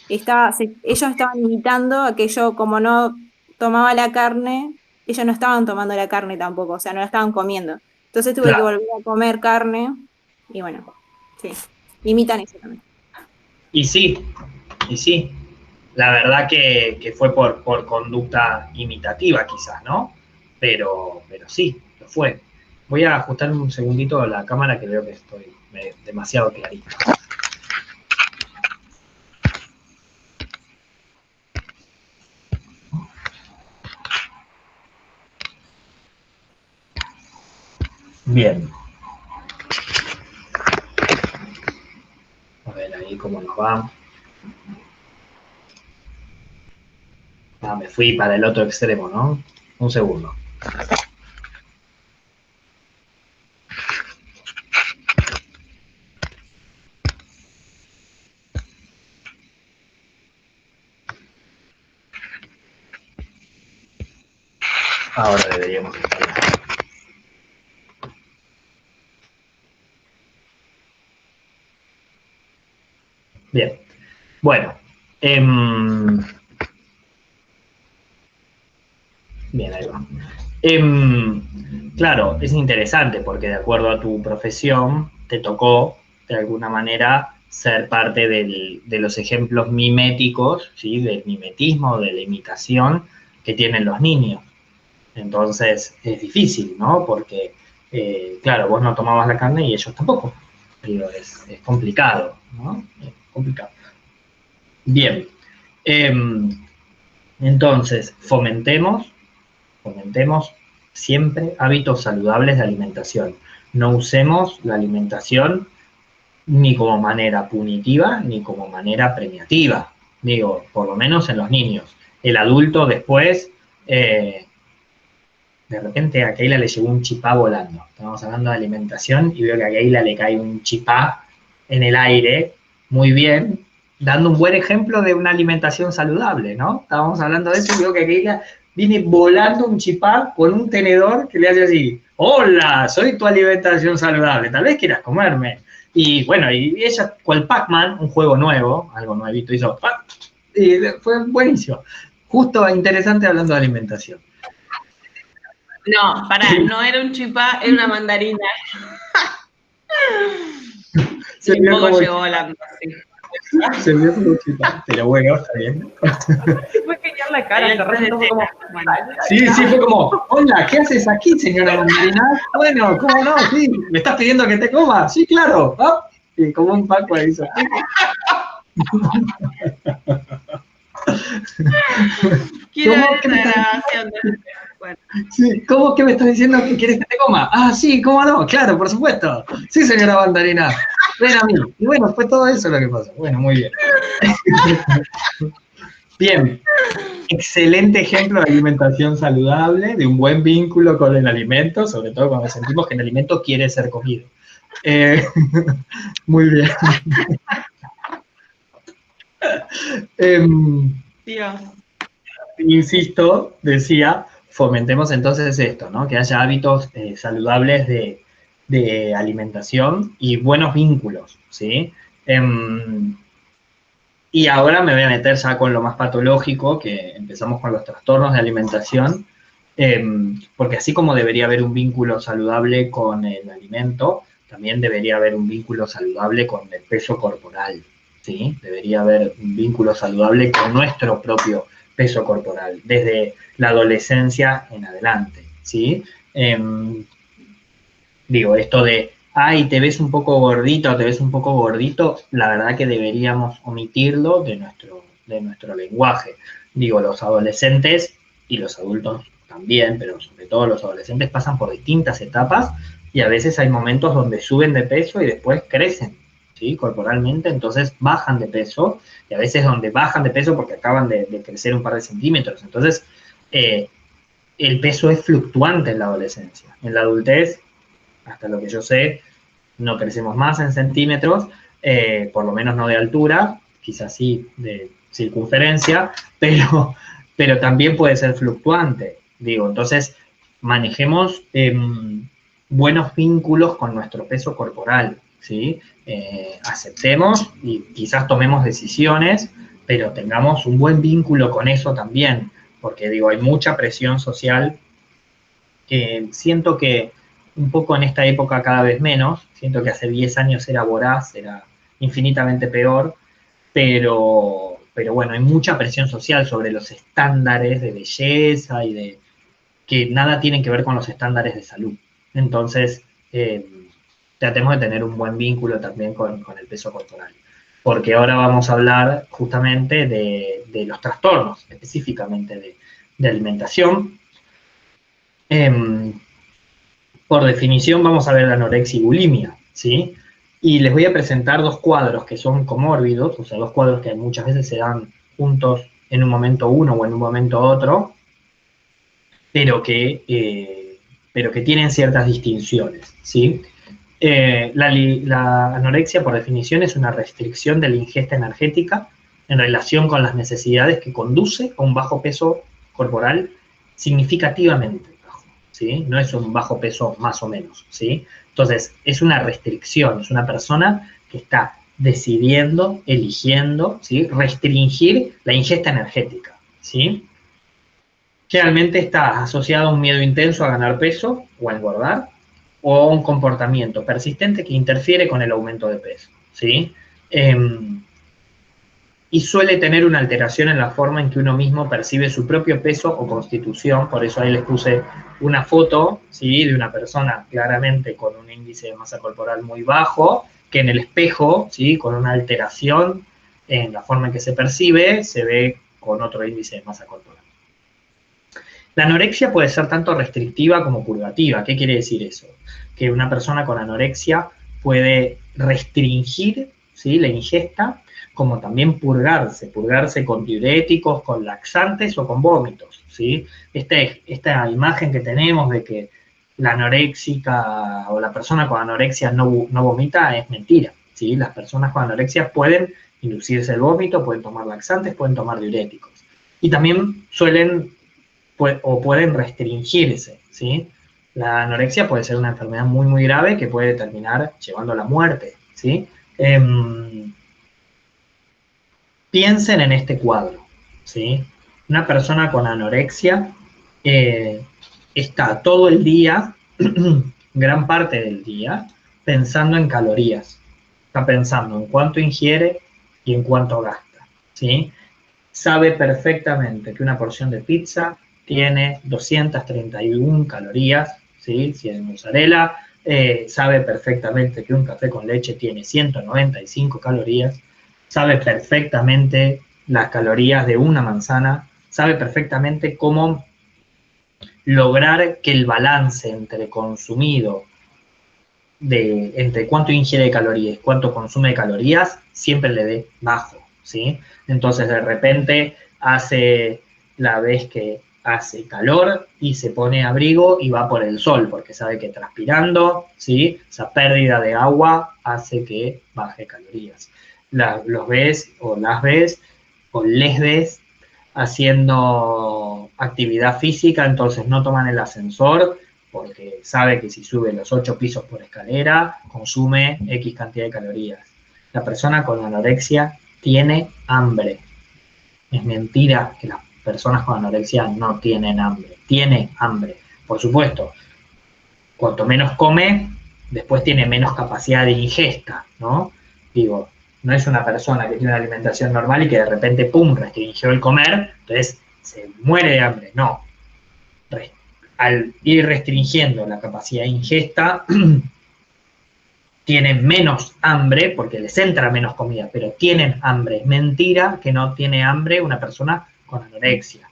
B: ellos estaban imitando a que yo, como no tomaba la carne, ellos no estaban tomando la carne tampoco, o sea, no la estaban comiendo. Entonces tuve que
A: Claro.
B: volver a comer carne y bueno, sí, imitan eso también.
A: Y sí, y sí, la verdad que fue por conducta imitativa quizás, ¿no? Pero sí, lo fue. Voy a ajustar un segundito la cámara que veo que estoy demasiado clarito. Bien, a ver ahí cómo nos va. Me fui para el otro extremo, ¿no? Un segundo. Ahora deberíamos estar. Bien. Bueno. Bien, ahí va. Claro, es interesante porque de acuerdo a tu profesión te tocó, de alguna manera, ser parte de los ejemplos miméticos, ¿sí? Del mimetismo, de la imitación que tienen los niños. Entonces es difícil, ¿no? Porque, claro, vos no tomabas la carne y ellos tampoco. Digo, es complicado, ¿no? Es complicado. Bien. Entonces, fomentemos siempre hábitos saludables de alimentación. No usemos la alimentación ni como manera punitiva ni como manera premiativa. Digo, por lo menos en los niños. El adulto después, de repente a Keila le llegó un chipá volando. Estamos hablando de alimentación y veo que a Keila le cae un chipá en el aire, muy bien, dando un buen ejemplo de una alimentación saludable, ¿no? Estábamos hablando de eso y veo que a Keila viene volando un chipá con un tenedor que le hace así, hola, soy tu alimentación saludable, tal vez quieras comerme. Y bueno, y ella, cual Pac-Man, un juego nuevo, algo nuevito, hizo, y fue buenísimo. Justo interesante hablando de alimentación.
C: No, pará, no era un chipá, era una mandarina.
A: Se
C: y un poco llegó volando, sí.
A: Se vio como un chipá, pero bueno, está bien.
D: Fue genial la cara, de repente fue como...
A: Sí, fue como, hola, ¿qué haces aquí, señora mandarina? Bueno, ¿cómo no? Sí, ¿me estás pidiendo que te coma? Sí, claro. ¿Ah? Y como un Paco ahí hizo.
C: Quiero ver esta grabación. Bueno.
A: Sí, ¿cómo que me estás diciendo que quieres que te coma? Ah, sí, ¿cómo no? Claro, por supuesto. Sí, señora mandarina. Ven a mí. Y bueno, fue todo eso lo que pasó. Bueno, muy bien. Bien. Excelente ejemplo de alimentación saludable, de un buen vínculo con el alimento, sobre todo cuando sentimos que el alimento quiere ser comido. Muy bien.
C: Dios.
A: Insisto, decía, fomentemos entonces esto, ¿no? Que haya hábitos saludables de alimentación y buenos vínculos, ¿sí? Y ahora me voy a meter ya con lo más patológico, que empezamos con los trastornos de alimentación, porque así como debería haber un vínculo saludable con el alimento, también debería haber un vínculo saludable con el peso corporal, ¿sí? Debería haber un vínculo saludable con nuestro propio peso corporal, desde la adolescencia en adelante, ¿sí? Digo, esto de, ay, te ves un poco gordito, te ves un poco gordito, la verdad que deberíamos omitirlo de nuestro lenguaje. Digo, los adolescentes y los adultos también, pero sobre todo los adolescentes pasan por distintas etapas y a veces hay momentos donde suben de peso y después crecen, ¿sí? Corporalmente, entonces bajan de peso y a veces donde bajan de peso porque acaban de crecer un par de centímetros. Entonces, el peso es fluctuante en la adolescencia. En la adultez, hasta lo que yo sé, no crecemos más en centímetros, por lo menos no de altura, quizás sí de circunferencia, pero también puede ser fluctuante. Digo, entonces manejemos buenos vínculos con nuestro peso corporal, ¿sí? Aceptemos y quizás tomemos decisiones, pero tengamos un buen vínculo con eso también, porque digo, hay mucha presión social que siento que un poco en esta época cada vez menos, siento que hace 10 años era voraz, era infinitamente peor, pero bueno, hay mucha presión social sobre los estándares de belleza y de que nada tienen que ver con los estándares de salud. Entonces, tratemos de tener un buen vínculo también con el peso corporal, porque ahora vamos a hablar justamente de los trastornos, específicamente de alimentación. Por definición vamos a ver la anorexia y bulimia, ¿sí? Y les voy a presentar dos cuadros que son comórbidos, o sea, dos cuadros que muchas veces se dan juntos en un momento uno o en un momento otro, pero que tienen ciertas distinciones, ¿sí? La anorexia, por definición, es una restricción de la ingesta energética en relación con las necesidades que conduce a un bajo peso corporal significativamente bajo, ¿sí? No es un bajo peso más o menos, ¿sí? Entonces, es una restricción, es una persona que está decidiendo, eligiendo, ¿sí? Restringir la ingesta energética, ¿sí? Generalmente está asociado a un miedo intenso a ganar peso o a engordar, o a un comportamiento persistente que interfiere con el aumento de peso, ¿sí? Y suele tener una alteración en la forma en que uno mismo percibe su propio peso o constitución. Por eso ahí les puse una foto, ¿sí? De una persona claramente con un índice de masa corporal muy bajo, que en el espejo, ¿sí? Con una alteración en la forma en que se percibe, se ve con otro índice de masa corporal. La anorexia puede ser tanto restrictiva como purgativa. ¿Qué quiere decir eso? Que una persona con anorexia puede restringir, ¿sí? La ingesta, como también purgarse con diuréticos, con laxantes o con vómitos, ¿sí? Esta imagen que tenemos de que la anoréxica o la persona con anorexia no vomita es mentira, ¿sí? Las personas con anorexia pueden inducirse el vómito, pueden tomar laxantes, pueden tomar diuréticos. Y también pueden restringirse, ¿sí? La anorexia puede ser una enfermedad muy, muy grave que puede terminar llevando a la muerte, ¿sí? Piensen en este cuadro, ¿sí? Una persona con anorexia está todo el día, gran parte del día, pensando en calorías. Está pensando en cuánto ingiere y en cuánto gasta, ¿sí? Sabe perfectamente que una porción de pizza tiene 231 calorías, ¿sí? Si es mozzarella, sabe perfectamente que un café con leche tiene 195 calorías, sabe perfectamente las calorías de una manzana, sabe perfectamente cómo lograr que el balance entre consumido, entre cuánto ingiere de calorías y cuánto consume de calorías, siempre le dé bajo, ¿sí? Entonces, de repente, hace la vez que hace calor y se pone abrigo y va por el sol, porque sabe que transpirando, ¿sí? Esa pérdida de agua hace que baje calorías. Los ves o las ves o les ves haciendo actividad física, entonces no toman el ascensor porque sabe que si sube los 8 pisos por escalera, consume X cantidad de calorías. La persona con anorexia tiene hambre. Es mentira que las personas con anorexia no tienen hambre. Tiene hambre. Por supuesto, cuanto menos come, después tiene menos capacidad de ingesta, ¿no? Digo, no es una persona que tiene una alimentación normal y que de repente, ¡pum!, restringió el comer, entonces se muere de hambre. No. Al ir restringiendo la capacidad de ingesta, tienen menos hambre porque les entra menos comida, pero tienen hambre. Es mentira que no tiene hambre una persona con anorexia.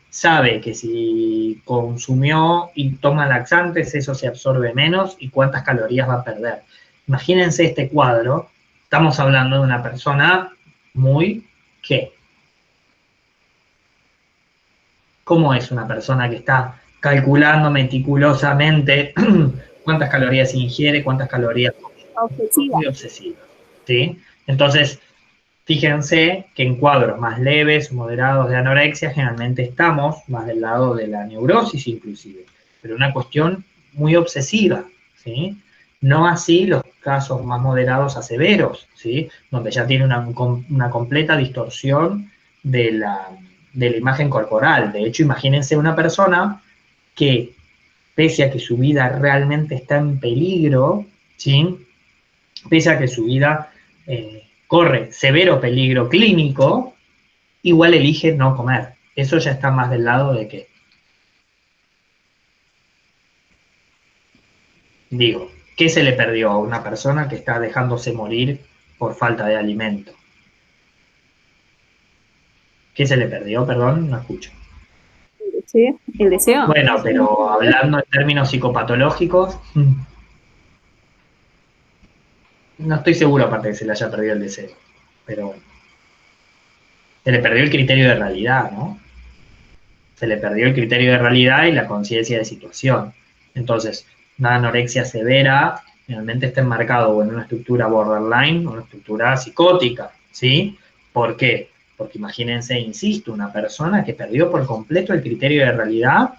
A: Sabe que si consumió y toma laxantes, eso se absorbe menos y cuántas calorías va a perder. Imagínense este cuadro, estamos hablando de una persona ¿qué? ¿Cómo es una persona que está calculando meticulosamente cuántas calorías ingiere, cuántas calorías come? Muy obsesiva, ¿sí? Entonces, fíjense que en cuadros más leves o moderados de anorexia generalmente estamos más del lado de la neurosis inclusive, pero una cuestión muy obsesiva, ¿sí? No así los casos más moderados a severos, ¿sí? Donde ya tiene una completa distorsión de la imagen corporal. De hecho, imagínense una persona que, pese a que su vida realmente está en peligro, ¿sí? Pese a que su vida corre severo peligro clínico, igual elige no comer. Eso ya está más del lado de que, digo, ¿qué se le perdió a una persona que está dejándose morir por falta de alimento? ¿Qué se le perdió? Perdón, no escucho.
B: ¿Sí? ¿El deseo?
A: Bueno, pero hablando en términos psicopatológicos, no estoy seguro aparte de que se le haya perdido el deseo, pero bueno. Se le perdió el criterio de realidad, ¿no? Se le perdió el criterio de realidad y la conciencia de situación. Entonces, una anorexia severa realmente está enmarcado o en una estructura borderline o en una estructura psicótica, ¿sí? ¿Por qué? Porque imagínense, insisto, una persona que perdió por completo el criterio de realidad,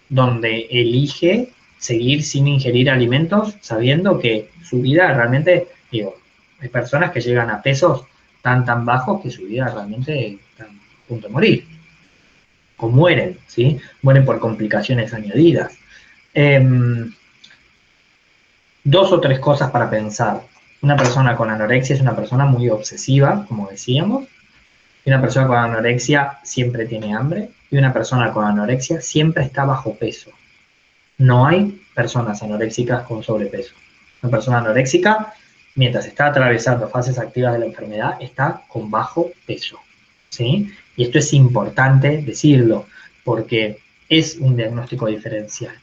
A: donde elige seguir sin ingerir alimentos, sabiendo que su vida realmente, digo, Hay personas que llegan a pesos tan bajos que su vida realmente está a punto de morir. O mueren, ¿sí? Mueren por complicaciones añadidas. 2 o 3 cosas para pensar. Una persona con anorexia es una persona muy obsesiva, como decíamos. Y una persona con anorexia siempre tiene hambre. Y una persona con anorexia siempre está bajo peso. No hay personas anoréxicas con sobrepeso. Una persona anoréxica, mientras está atravesando fases activas de la enfermedad, está con bajo peso, ¿sí? Y esto es importante decirlo, porque es un diagnóstico diferencial.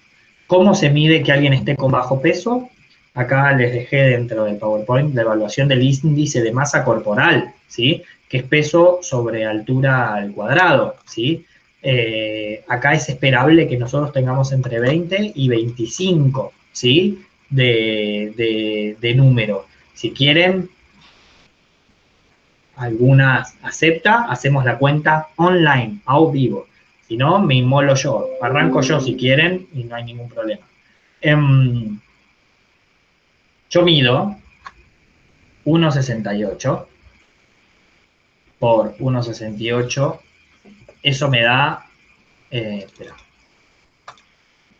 A: ¿Cómo se mide que alguien esté con bajo peso? Acá les dejé dentro del PowerPoint la evaluación del índice de masa corporal, ¿sí? Que es peso sobre altura al cuadrado, ¿sí? Acá es esperable que nosotros tengamos entre 20 y 25, ¿sí? De número. Si quieren, algunas acepta, hacemos la cuenta online, a vivo. Si no, me inmolo yo. Arranco yo si quieren y no hay ningún problema. Yo mido 1,68 por 1,68. Eso me da... espera.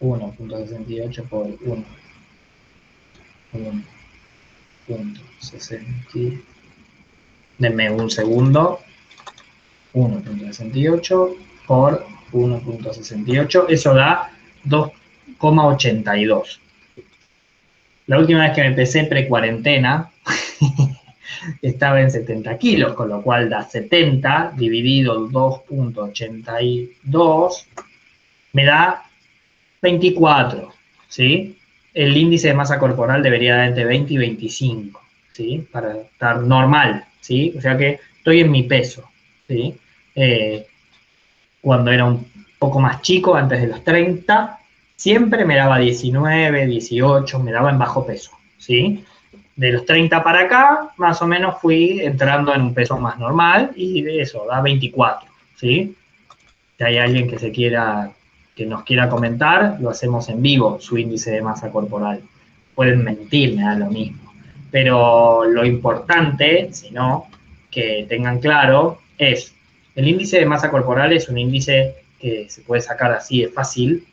A: 1.68 por 1.60. Denme un segundo. 1.68 por 1.68. Eso da 2,82. La última vez que me pesé pre-cuarentena estaba en 70 kilos, con lo cual da 70 dividido 2.82 me da 24, ¿sí? El índice de masa corporal debería dar entre 20 y 25, ¿sí? Para estar normal, ¿sí? O sea que estoy en mi peso, ¿sí? Cuando era un poco más chico, antes de los 30, siempre me daba 19, 18, me daba en bajo peso, ¿sí? De los 30 para acá, más o menos fui entrando en un peso más normal y de eso, da 24, ¿sí? Si hay alguien que nos quiera comentar, lo hacemos en vivo, su índice de masa corporal. Pueden mentir, me da lo mismo. Pero lo importante, si no, que tengan claro, es el índice de masa corporal es un índice que se puede sacar así de fácil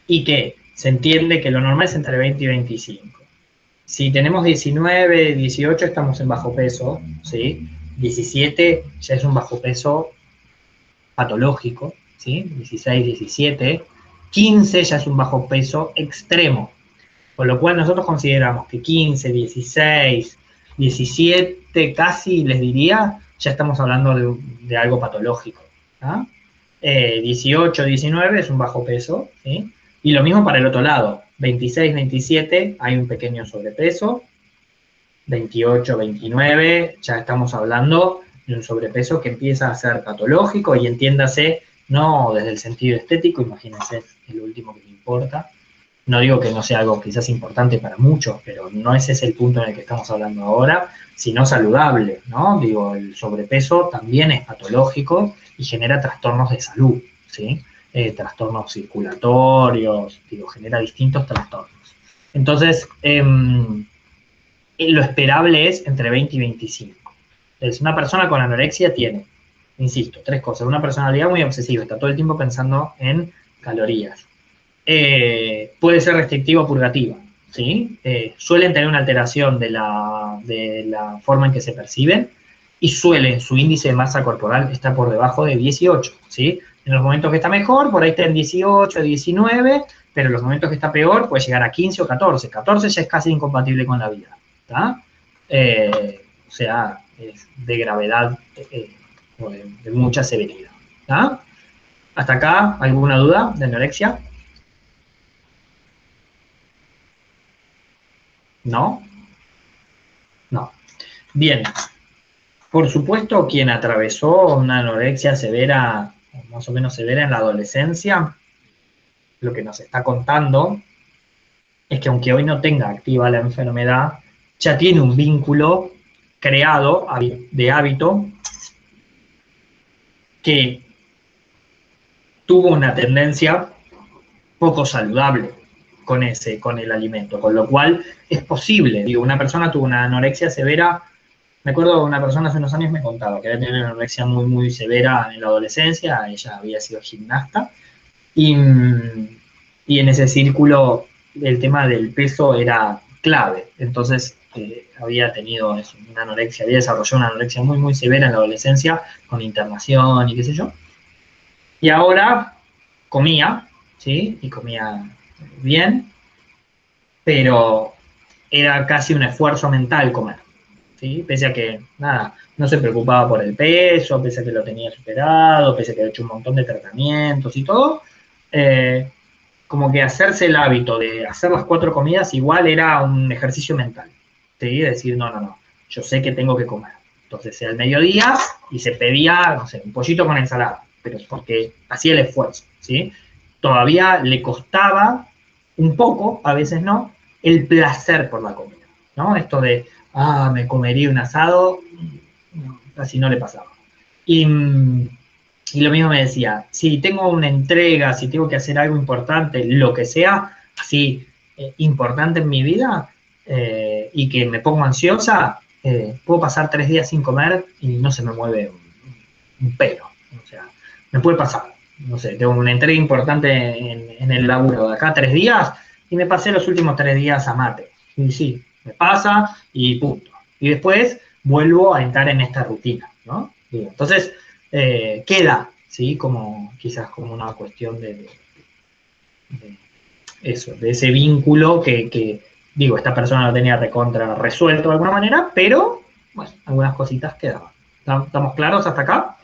A: y que se entiende que lo normal es entre 20 y 25. Si tenemos 19, 18 estamos en bajo peso, ¿sí? 17 ya es un bajo peso patológico, ¿sí? 16, 17, 15 ya es un bajo peso extremo, con lo cual nosotros consideramos que 15, 16, 17 casi les diría, ya estamos hablando de algo patológico, ¿ah? 18, 19 es un bajo peso, ¿sí? Y lo mismo para el otro lado, 26, 27 hay un pequeño sobrepeso, 28, 29 ya estamos hablando de un sobrepeso que empieza a ser patológico y entiéndase, no desde el sentido estético, imagínense, el último que me importa. No digo que no sea algo quizás importante para muchos, pero no ese es el punto en el que estamos hablando ahora, sino saludable, ¿no? Digo, el sobrepeso también es patológico y genera trastornos de salud, ¿sí? Trastornos circulatorios, digo, genera distintos trastornos. Entonces, lo esperable es entre 20 y 25. Entonces, una persona con anorexia tiene, insisto, 3 cosas. Una personalidad muy obsesiva, está todo el tiempo pensando en calorías. Puede ser restrictiva o purgativa, ¿sí? Suelen tener una alteración de la forma en que se perciben y su índice de masa corporal está por debajo de 18, ¿sí? En los momentos que está mejor, por ahí está en 18, 19, pero en los momentos que está peor puede llegar a 15 o 14. 14 ya es casi incompatible con la vida, ¿tá? O sea, es de gravedad o de mucha severidad, ¿tá? ¿Hasta acá alguna duda de anorexia? ¿No? No. Bien. Por supuesto, quien atravesó una anorexia severa, más o menos severa en la adolescencia, lo que nos está contando es que aunque hoy no tenga activa la enfermedad, ya tiene un vínculo creado de hábito que tuvo una tendencia poco saludable con el alimento, con lo cual es posible. Digo, una persona tuvo una anorexia severa, me acuerdo una persona hace unos años me contaba que había tenido una anorexia muy, muy severa en la adolescencia, ella había sido gimnasta, y en ese círculo el tema del peso era clave. Entonces había tenido una anorexia, había desarrollado una anorexia muy, muy severa en la adolescencia, con internación y qué sé yo. Y ahora comía, ¿sí? Y comía bien, pero era casi un esfuerzo mental comer, ¿sí? Pese a que, nada, no se preocupaba por el peso, pese a que lo tenía superado, pese a que había hecho un montón de tratamientos y todo, como que hacerse el hábito de hacer las 4 comidas igual era un ejercicio mental, ¿sí? Decir, no, yo sé que tengo que comer. Entonces, al mediodía y se pedía, no sé, un pollito con ensalada, pero es porque hacía el esfuerzo, ¿sí? Todavía le costaba un poco, a veces no, el placer por la comida, ¿no? Esto de, me comería un asado, casi no le pasaba. Y lo mismo me decía, si tengo una entrega, si tengo que hacer algo importante, lo que sea, así importante en mi vida, y que me pongo ansiosa, puedo pasar 3 días sin comer y no se me mueve un pelo. O sea, me puede pasar. No sé, tengo una entrega importante en el laburo de acá 3 días y me pasé los últimos 3 días a mate. Y sí, me pasa y punto. Y después vuelvo a entrar en esta rutina, ¿no? Entonces, queda, ¿sí? Como quizás como una cuestión de eso, de ese vínculo que, digo, esta persona lo tenía recontra resuelto de alguna manera, pero, bueno, algunas cositas quedaban. ¿Estamos claros hasta acá?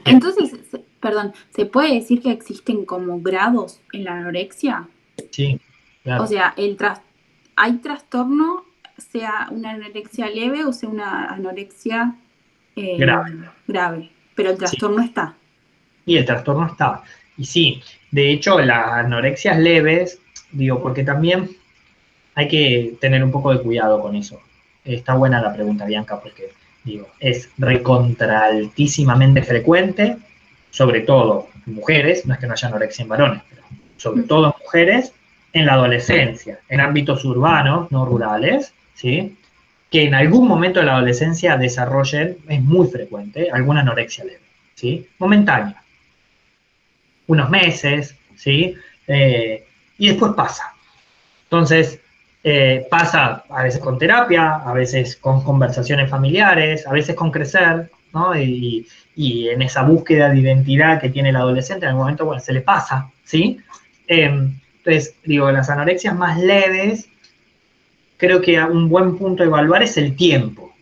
E: Entonces, perdón, ¿se puede decir que existen como grados en la anorexia?
A: Sí, claro.
E: O sea, ¿hay trastorno, sea una anorexia leve o sea una anorexia grave? Pero el
A: Sí.
E: trastorno está.
A: Y el trastorno está. Y sí, de hecho, las anorexia leves, digo, porque también hay que tener un poco de cuidado con eso. Está buena la pregunta, Bianca, porque, digo, es recontra altísimamente frecuente, sobre todo en mujeres, no es que no haya anorexia en varones, pero sobre todo en mujeres, en la adolescencia, en ámbitos urbanos, no rurales, ¿sí? Que en algún momento de la adolescencia desarrollen, es muy frecuente, alguna anorexia leve, ¿sí? Momentánea, unos meses, ¿sí? Y después pasa. Entonces, pasa a veces con terapia, a veces con conversaciones familiares, a veces con crecer, ¿no? Y en esa búsqueda de identidad que tiene el adolescente, en algún momento, bueno, se le pasa, ¿sí? Entonces, digo, las anorexias más leves, creo que un buen punto a evaluar es el tiempo.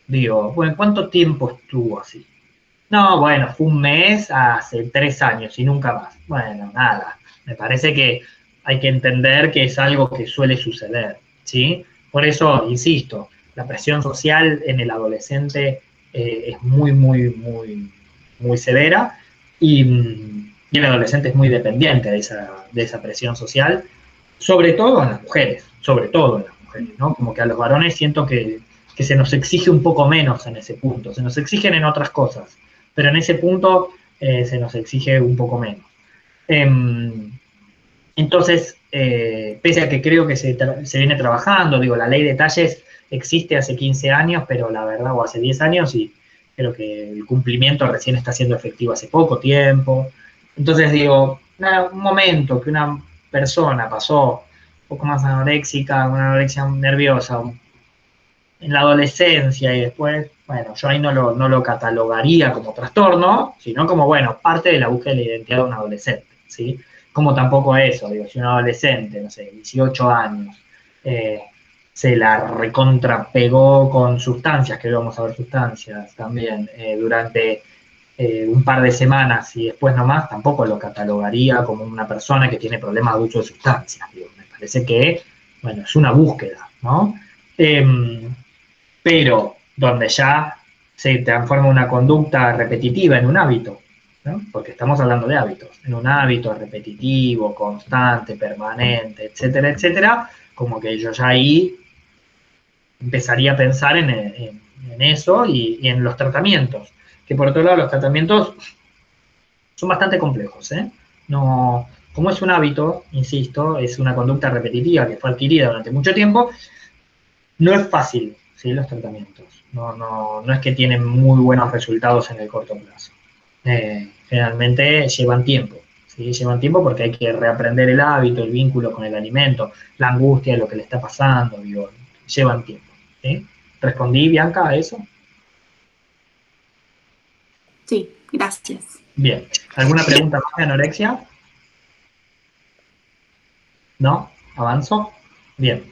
A: Digo, bueno, ¿cuánto tiempo estuvo así? No, bueno, fue un mes hace 3 años y nunca más. Bueno, nada. Me parece que hay que entender que es algo que suele suceder, ¿sí? Por eso, insisto, la presión social en el adolescente es muy, muy, muy, muy severa y el adolescente es muy dependiente de esa presión social, sobre todo en las mujeres, ¿no? Como que a los varones siento que se nos exige un poco menos en ese punto, se nos exigen en otras cosas, pero en ese punto se nos exige un poco menos. Entonces, pese a que creo que se viene trabajando, digo, la ley de talles existe hace 15 años, pero la verdad, o hace 10 años, y creo que el cumplimiento recién está siendo efectivo hace poco tiempo. Entonces, digo, un momento que una persona pasó un poco más anoréxica, una anorexia nerviosa, en la adolescencia y después, bueno, yo ahí no lo catalogaría como trastorno, sino como, bueno, parte de la búsqueda de la identidad de un adolescente, ¿sí? Como tampoco eso, digo, si un adolescente, no sé, 18 años, se la recontrapegó con sustancias, que hoy vamos a ver sustancias también, durante un par de semanas y después nomás, tampoco lo catalogaría como una persona que tiene problemas de uso de sustancias, digo, me parece que, bueno, es una búsqueda, ¿no? Pero donde ya se transforma una conducta repetitiva en un hábito, ¿no? Porque estamos hablando de hábitos, en un hábito repetitivo, constante, permanente, etcétera, etcétera, como que yo ya ahí empezaría a pensar en eso y en los tratamientos, que por otro lado los tratamientos son bastante complejos, ¿eh? No, como es un hábito, insisto, es una conducta repetitiva que fue adquirida durante mucho tiempo, no es fácil, ¿sí? Los tratamientos. No es que tienen muy buenos resultados en el corto plazo. Generalmente llevan tiempo, ¿sí? Llevan tiempo porque hay que reaprender el hábito, el vínculo con el alimento, la angustia de lo que le está pasando, digo, llevan tiempo, ¿sí? ¿Respondí, Bianca, a eso?
E: Sí, gracias.
A: Bien. ¿Alguna pregunta más de anorexia? ¿No? ¿Avanzo? Bien.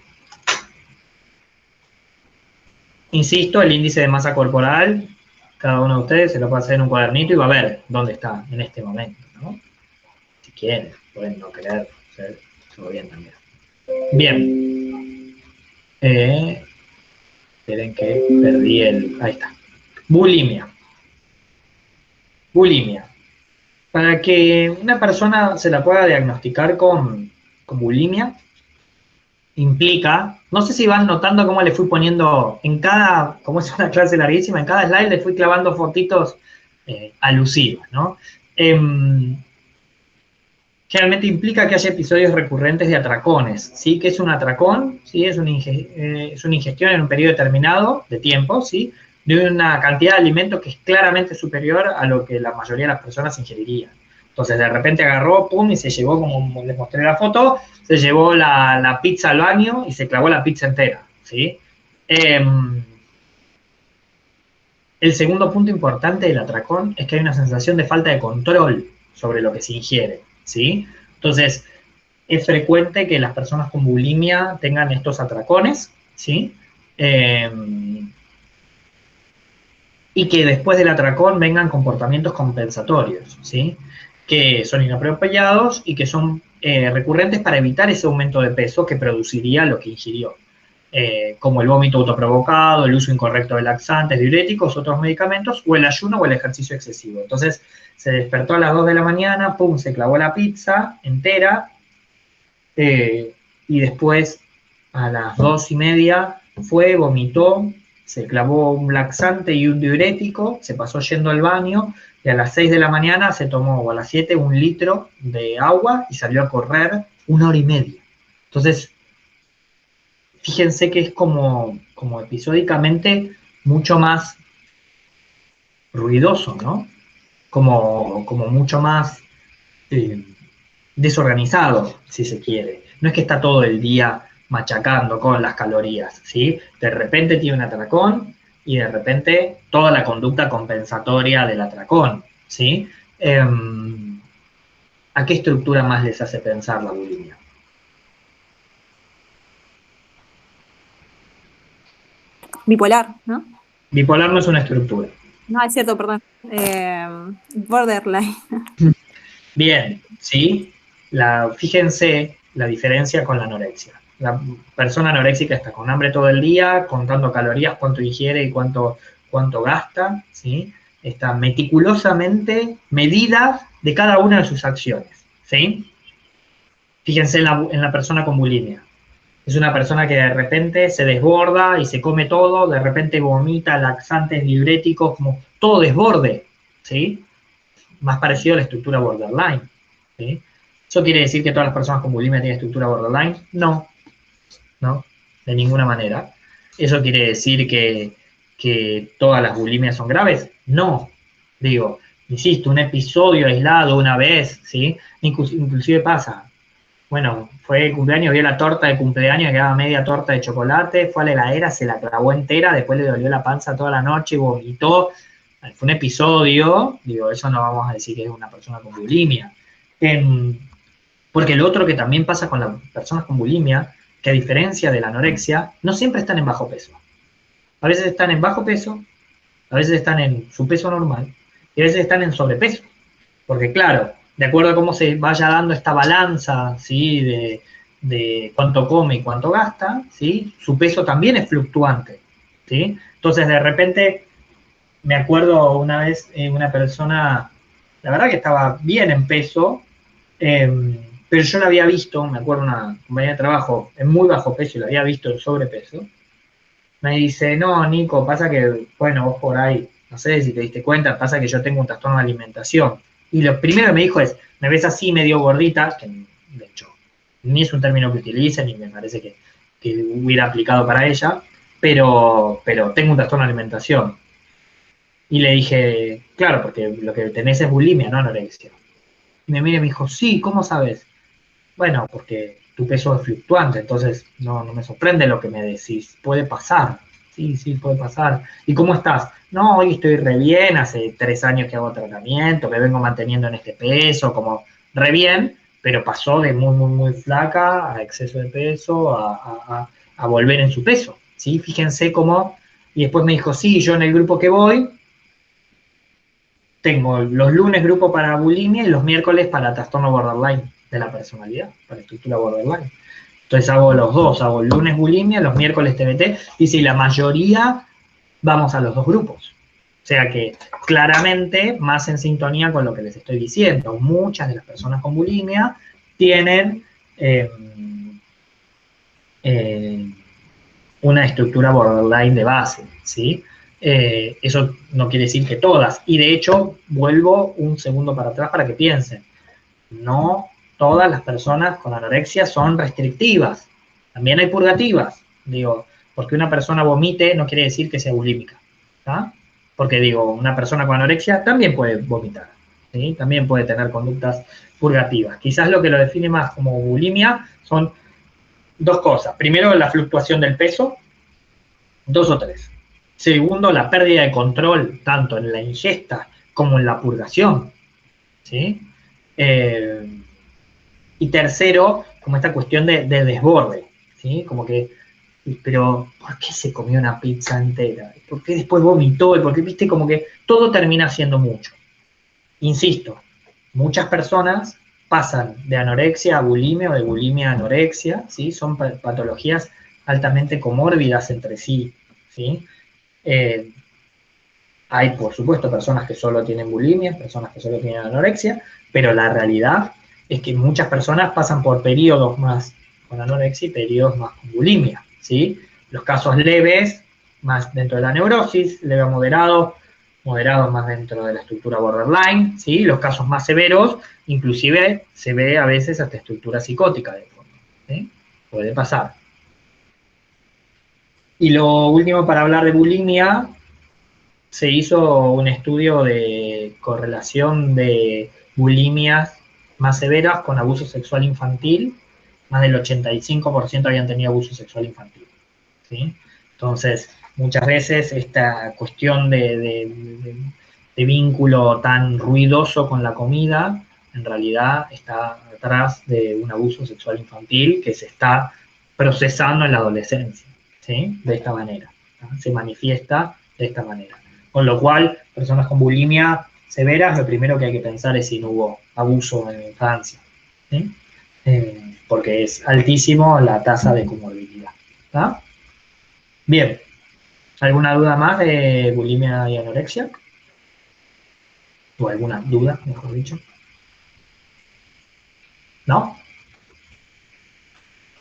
A: Insisto, el índice de masa corporal, cada uno de ustedes se lo puede hacer en un cuadernito y va a ver dónde está en este momento, ¿no? Si quieren, pueden no querer, hacer todo bien también. Bien. Esperen que perdí el... Ahí está. Bulimia. Bulimia. Para que una persona se la pueda diagnosticar con bulimia, implica, no sé si van notando cómo le fui poniendo en cada, como es una clase larguísima, en cada slide le fui clavando fotitos alusivas, ¿no? Generalmente implica que haya episodios recurrentes de atracones, ¿sí? ¿Qué es un atracón? ¿Sí? Es una ingestión en un periodo determinado de tiempo, ¿sí? De una cantidad de alimento que es claramente superior a lo que la mayoría de las personas ingerirían. Entonces, de repente agarró, pum, y se llevó, como les mostré la foto, se llevó la pizza al baño y se clavó la pizza entera, ¿sí? El segundo punto importante del atracón es que hay una sensación de falta de control sobre lo que se ingiere, ¿sí? Entonces, es frecuente que las personas con bulimia tengan estos atracones, ¿sí? Y que después del atracón vengan comportamientos compensatorios, ¿sí? Que son inapropiados y que son recurrentes para evitar ese aumento de peso que produciría lo que ingirió. Como el vómito autoprovocado, el uso incorrecto de laxantes, diuréticos, otros medicamentos, o el ayuno o el ejercicio excesivo. Entonces, se despertó a las 2 de la mañana, pum, se clavó la pizza entera, y después a las 2:30 fue, vomitó, se clavó un laxante y un diurético, se pasó yendo al baño, y a las 6 de la mañana se tomó, o a las 7, 1 litro de agua y salió a correr 1 hora y media. Entonces, fíjense que es como episódicamente mucho más ruidoso, ¿no? Como mucho más desorganizado, si se quiere. No es que está todo el día machacando con las calorías, ¿sí? De repente tiene un atracón y de repente toda la conducta compensatoria del atracón, ¿sí? ¿A qué estructura más les hace pensar la bulimia?
B: Bipolar, ¿no?
A: Bipolar no es una estructura.
B: No, es cierto, perdón. Borderline.
A: Bien, ¿sí? Fíjense la diferencia con la anorexia. La persona anoréxica está con hambre todo el día, contando calorías, cuánto ingiere y cuánto gasta, ¿sí? Está meticulosamente medida de cada una de sus acciones, ¿sí? Fíjense en la persona con bulimia. Es una persona que de repente se desborda y se come todo, de repente vomita laxantes, diuréticos, como todo desborde, ¿sí? Más parecido a la estructura borderline, ¿sí? ¿Eso quiere decir que todas las personas con bulimia tienen estructura borderline? No, de ninguna manera. ¿Eso quiere decir que todas las bulimias son graves? No. Digo, insisto, un episodio aislado una vez, ¿sí? Inclusive pasa. Bueno, fue el cumpleaños, vio la torta de cumpleaños, quedaba media torta de chocolate, fue a la heladera, se la clavó entera, después le dolió la panza toda la noche, vomitó. Fue un episodio, digo, eso no vamos a decir que es una persona con bulimia. Porque lo otro que también pasa con las personas con bulimia, que a diferencia de la anorexia, no siempre están en bajo peso. A veces están en bajo peso, a veces están en su peso normal, y a veces están en sobrepeso. Porque claro, de acuerdo a cómo se vaya dando esta balanza, ¿sí? de cuánto come y cuánto gasta, ¿sí? Su peso también es fluctuante, ¿sí? Entonces, de repente, me acuerdo una vez una persona, la verdad que estaba bien en peso, pero yo la había visto, me acuerdo una compañera de trabajo en muy bajo peso y la había visto en sobrepeso. Me dice, no, Nico, pasa que, bueno, vos por ahí, no sé si te diste cuenta, pasa que yo tengo un trastorno de alimentación. Y lo primero que me dijo es, me ves así medio gordita, que de hecho ni es un término que utilice, ni me parece que hubiera aplicado para ella, pero tengo un trastorno de alimentación. Y le dije, claro, porque lo que tenés es bulimia, no anorexia. Y me mira y me dijo, sí, ¿cómo sabes? Bueno, porque tu peso es fluctuante, entonces no me sorprende lo que me decís, puede pasar. Sí, puede pasar. ¿Y cómo estás? No, hoy estoy re bien, hace 3 años que hago tratamiento, me vengo manteniendo en este peso, como re bien, pero pasó de muy flaca a exceso de peso, a volver en su peso, ¿sí? Fíjense cómo, y después me dijo, sí, yo en el grupo que voy, tengo los lunes grupo para bulimia y los miércoles para trastorno borderline de la personalidad, para estructura borderline. Entonces hago los dos, hago el lunes bulimia, los miércoles TBT, y si la mayoría vamos a los dos grupos. O sea que claramente más en sintonía con lo que les estoy diciendo. Muchas de las personas con bulimia tienen una estructura borderline de base, ¿sí? Eso no quiere decir que todas. Y de hecho, vuelvo un segundo para atrás para que piensen. No todas las personas con anorexia son restrictivas. También hay purgativas. Digo, porque una persona vomite no quiere decir que sea bulímica. ¿Tá? Porque digo, una persona con anorexia también puede vomitar. ¿Sí? También puede tener conductas purgativas. Quizás lo que lo define más como bulimia son 2 cosas. Primero, la fluctuación del peso. 2 o 3. Segundo, la pérdida de control, tanto en la ingesta como en la purgación. ¿Sí? Y tercero, como esta cuestión de desborde, ¿sí? Como que, pero ¿por qué se comió una pizza entera? ¿Por qué después vomitó? ¿Y por qué, viste? Como que todo termina siendo mucho. Insisto, muchas personas pasan de anorexia a bulimia o de bulimia a anorexia, ¿sí? Son patologías altamente comórbidas entre sí, ¿sí? Hay, por supuesto, personas que solo tienen bulimia, personas que solo tienen anorexia, pero la realidad es que muchas personas pasan por periodos más con anorexia y periodos más con bulimia, ¿sí? Los casos leves, más dentro de la neurosis, leve a moderado, moderado más dentro de la estructura borderline, ¿sí? Los casos más severos, inclusive se ve a veces hasta estructura psicótica de fondo, ¿sí? Puede pasar. Y lo último para hablar de bulimia, se hizo un estudio de correlación de bulimias más severas con abuso sexual infantil. Más del 85% habían tenido abuso sexual infantil, ¿sí? Entonces, muchas veces esta cuestión de vínculo tan ruidoso con la comida, en realidad está atrás de un abuso sexual infantil que se está procesando en la adolescencia, ¿sí? De esta manera, ¿no? Se manifiesta de esta manera. Con lo cual, personas con bulimia severas, lo primero que hay que pensar es si no hubo abuso en la infancia, ¿sí? Porque es altísimo la tasa de comorbilidad. ¿Tá? Bien, ¿alguna duda más de bulimia y anorexia? ¿O alguna duda, mejor dicho? ¿No?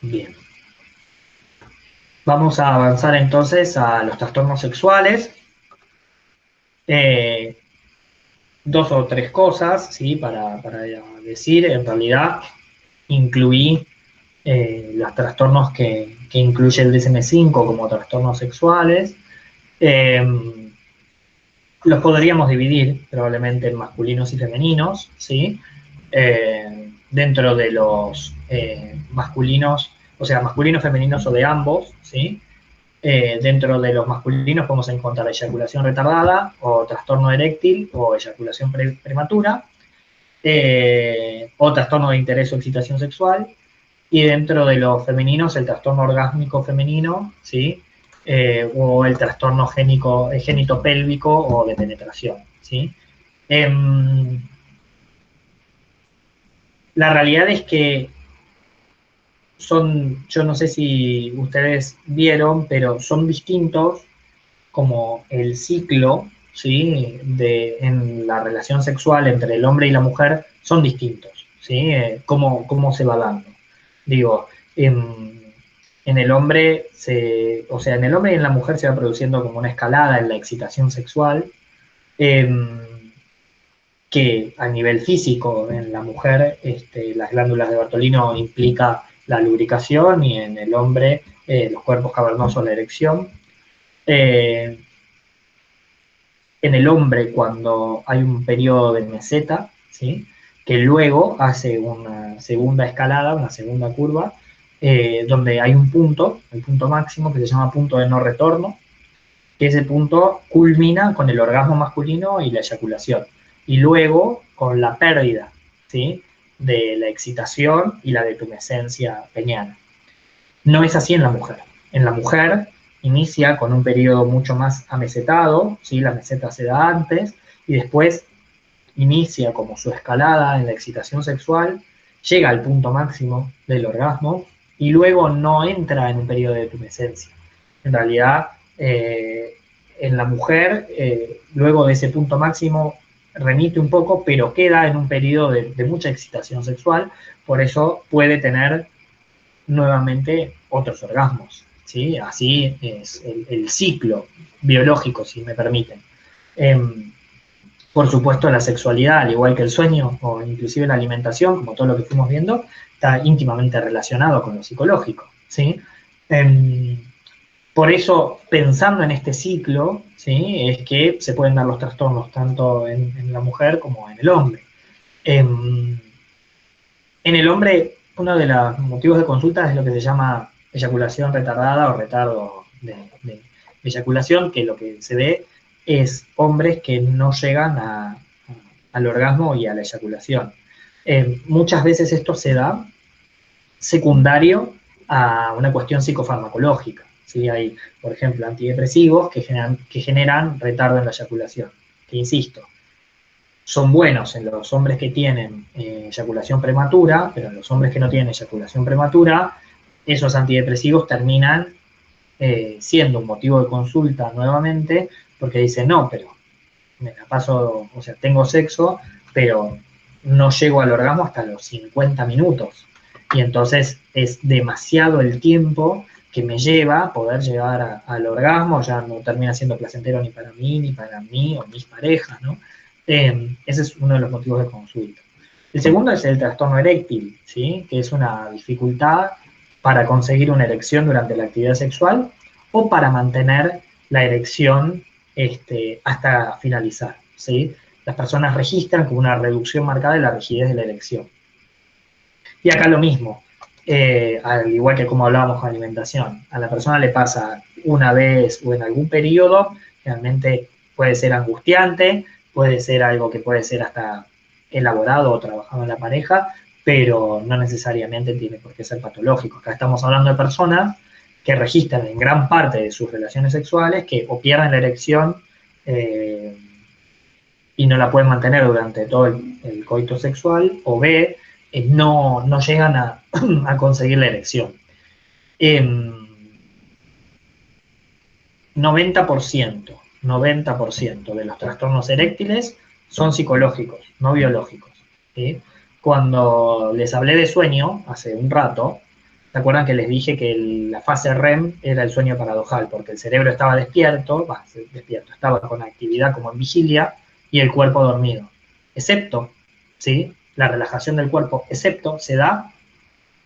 A: Bien. Vamos a avanzar entonces a los trastornos sexuales. 2 o 3 cosas, ¿sí? Para decir, en realidad incluí los trastornos que incluye el DSM-5 como trastornos sexuales. Los podríamos dividir probablemente en masculinos y femeninos, ¿sí? Dentro de los masculinos, o sea, masculinos, femeninos o de ambos, ¿sí? Dentro de los masculinos podemos encontrar eyaculación retardada o trastorno eréctil o eyaculación prematura, o trastorno de interés o excitación sexual, y dentro de los femeninos el trastorno orgásmico femenino, ¿sí? O el trastorno genitopélvico o de penetración, ¿sí? La realidad es que son, yo no sé si ustedes vieron, pero son distintos como el ciclo, ¿sí? En la relación sexual entre el hombre y la mujer son distintos, ¿sí? Cómo se va dando. Digo, en el hombre, o sea, en el hombre y en la mujer se va produciendo como una escalada en la excitación sexual, que a nivel físico en la mujer las glándulas de Bartolino implica la lubricación y en el hombre los cuerpos cavernosos la erección. En el hombre cuando hay un periodo de meseta, ¿sí?, que luego hace una segunda escalada, una segunda curva, donde hay un punto, el punto máximo que se llama punto de no retorno, que ese punto culmina con el orgasmo masculino y la eyaculación, y luego con la pérdida, ¿sí?, de la excitación y la detumescencia peniana. No es así en la mujer. En la mujer inicia con un periodo mucho más amesetado, ¿sí?, la meseta se da antes, y después inicia como su escalada en la excitación sexual, llega al punto máximo del orgasmo, y luego no entra en un periodo de tumescencia. En realidad, en la mujer, luego de ese punto máximo, remite un poco, pero queda en un periodo de mucha excitación sexual, por eso puede tener nuevamente otros orgasmos, ¿sí? Así es el ciclo biológico, si me permiten. Por supuesto, la sexualidad, al igual que el sueño o inclusive la alimentación, como todo lo que fuimos viendo, está íntimamente relacionado con lo psicológico, ¿sí? Por eso, pensando en este ciclo, ¿sí?, es que se pueden dar los trastornos tanto en la mujer como en el hombre. En el hombre, uno de los motivos de consulta es lo que se llama eyaculación retardada o retardo de eyaculación, que lo que se ve es hombres que no llegan al orgasmo y a la eyaculación. Muchas veces esto se da secundario a una cuestión psicofarmacológica, ¿sí? Hay, por ejemplo, antidepresivos que generan retardo en la eyaculación, que insisto, son buenos en los hombres que tienen eyaculación prematura, pero en los hombres que no tienen eyaculación prematura, esos antidepresivos terminan siendo un motivo de consulta nuevamente, porque dicen, no, pero me la paso, o sea, tengo sexo, pero no llego al orgasmo hasta los 50 minutos. Y entonces es demasiado el tiempo que me lleva a poder llegar al orgasmo, ya no termina siendo placentero ni para mí o mis parejas, ¿no? Ese es uno de los motivos de consulta. El segundo es el trastorno eréctil, ¿sí?, que es una dificultad para conseguir una erección durante la actividad sexual o para mantener la erección hasta finalizar, ¿sí? Las personas registran como una reducción marcada de la rigidez de la erección. Y acá lo mismo, al igual que como hablábamos con alimentación, a la persona le pasa una vez o en algún periodo, realmente puede ser angustiante, puede ser algo que puede ser hasta elaborado o trabajado en la pareja, pero no necesariamente tiene por qué ser patológico. Acá estamos hablando de personas que registran en gran parte de sus relaciones sexuales que o pierden la erección y no la pueden mantener durante todo el coito sexual, o B, no llegan a conseguir la erección. 90% de los trastornos eréctiles son psicológicos, no biológicos, ¿sí? Cuando les hablé de sueño hace un rato, ¿se acuerdan que les dije que la fase REM era el sueño paradojal? Porque el cerebro estaba despierto, estaba con actividad como en vigilia, y el cuerpo dormido. Excepto, ¿sí?, la relajación del cuerpo, excepto se da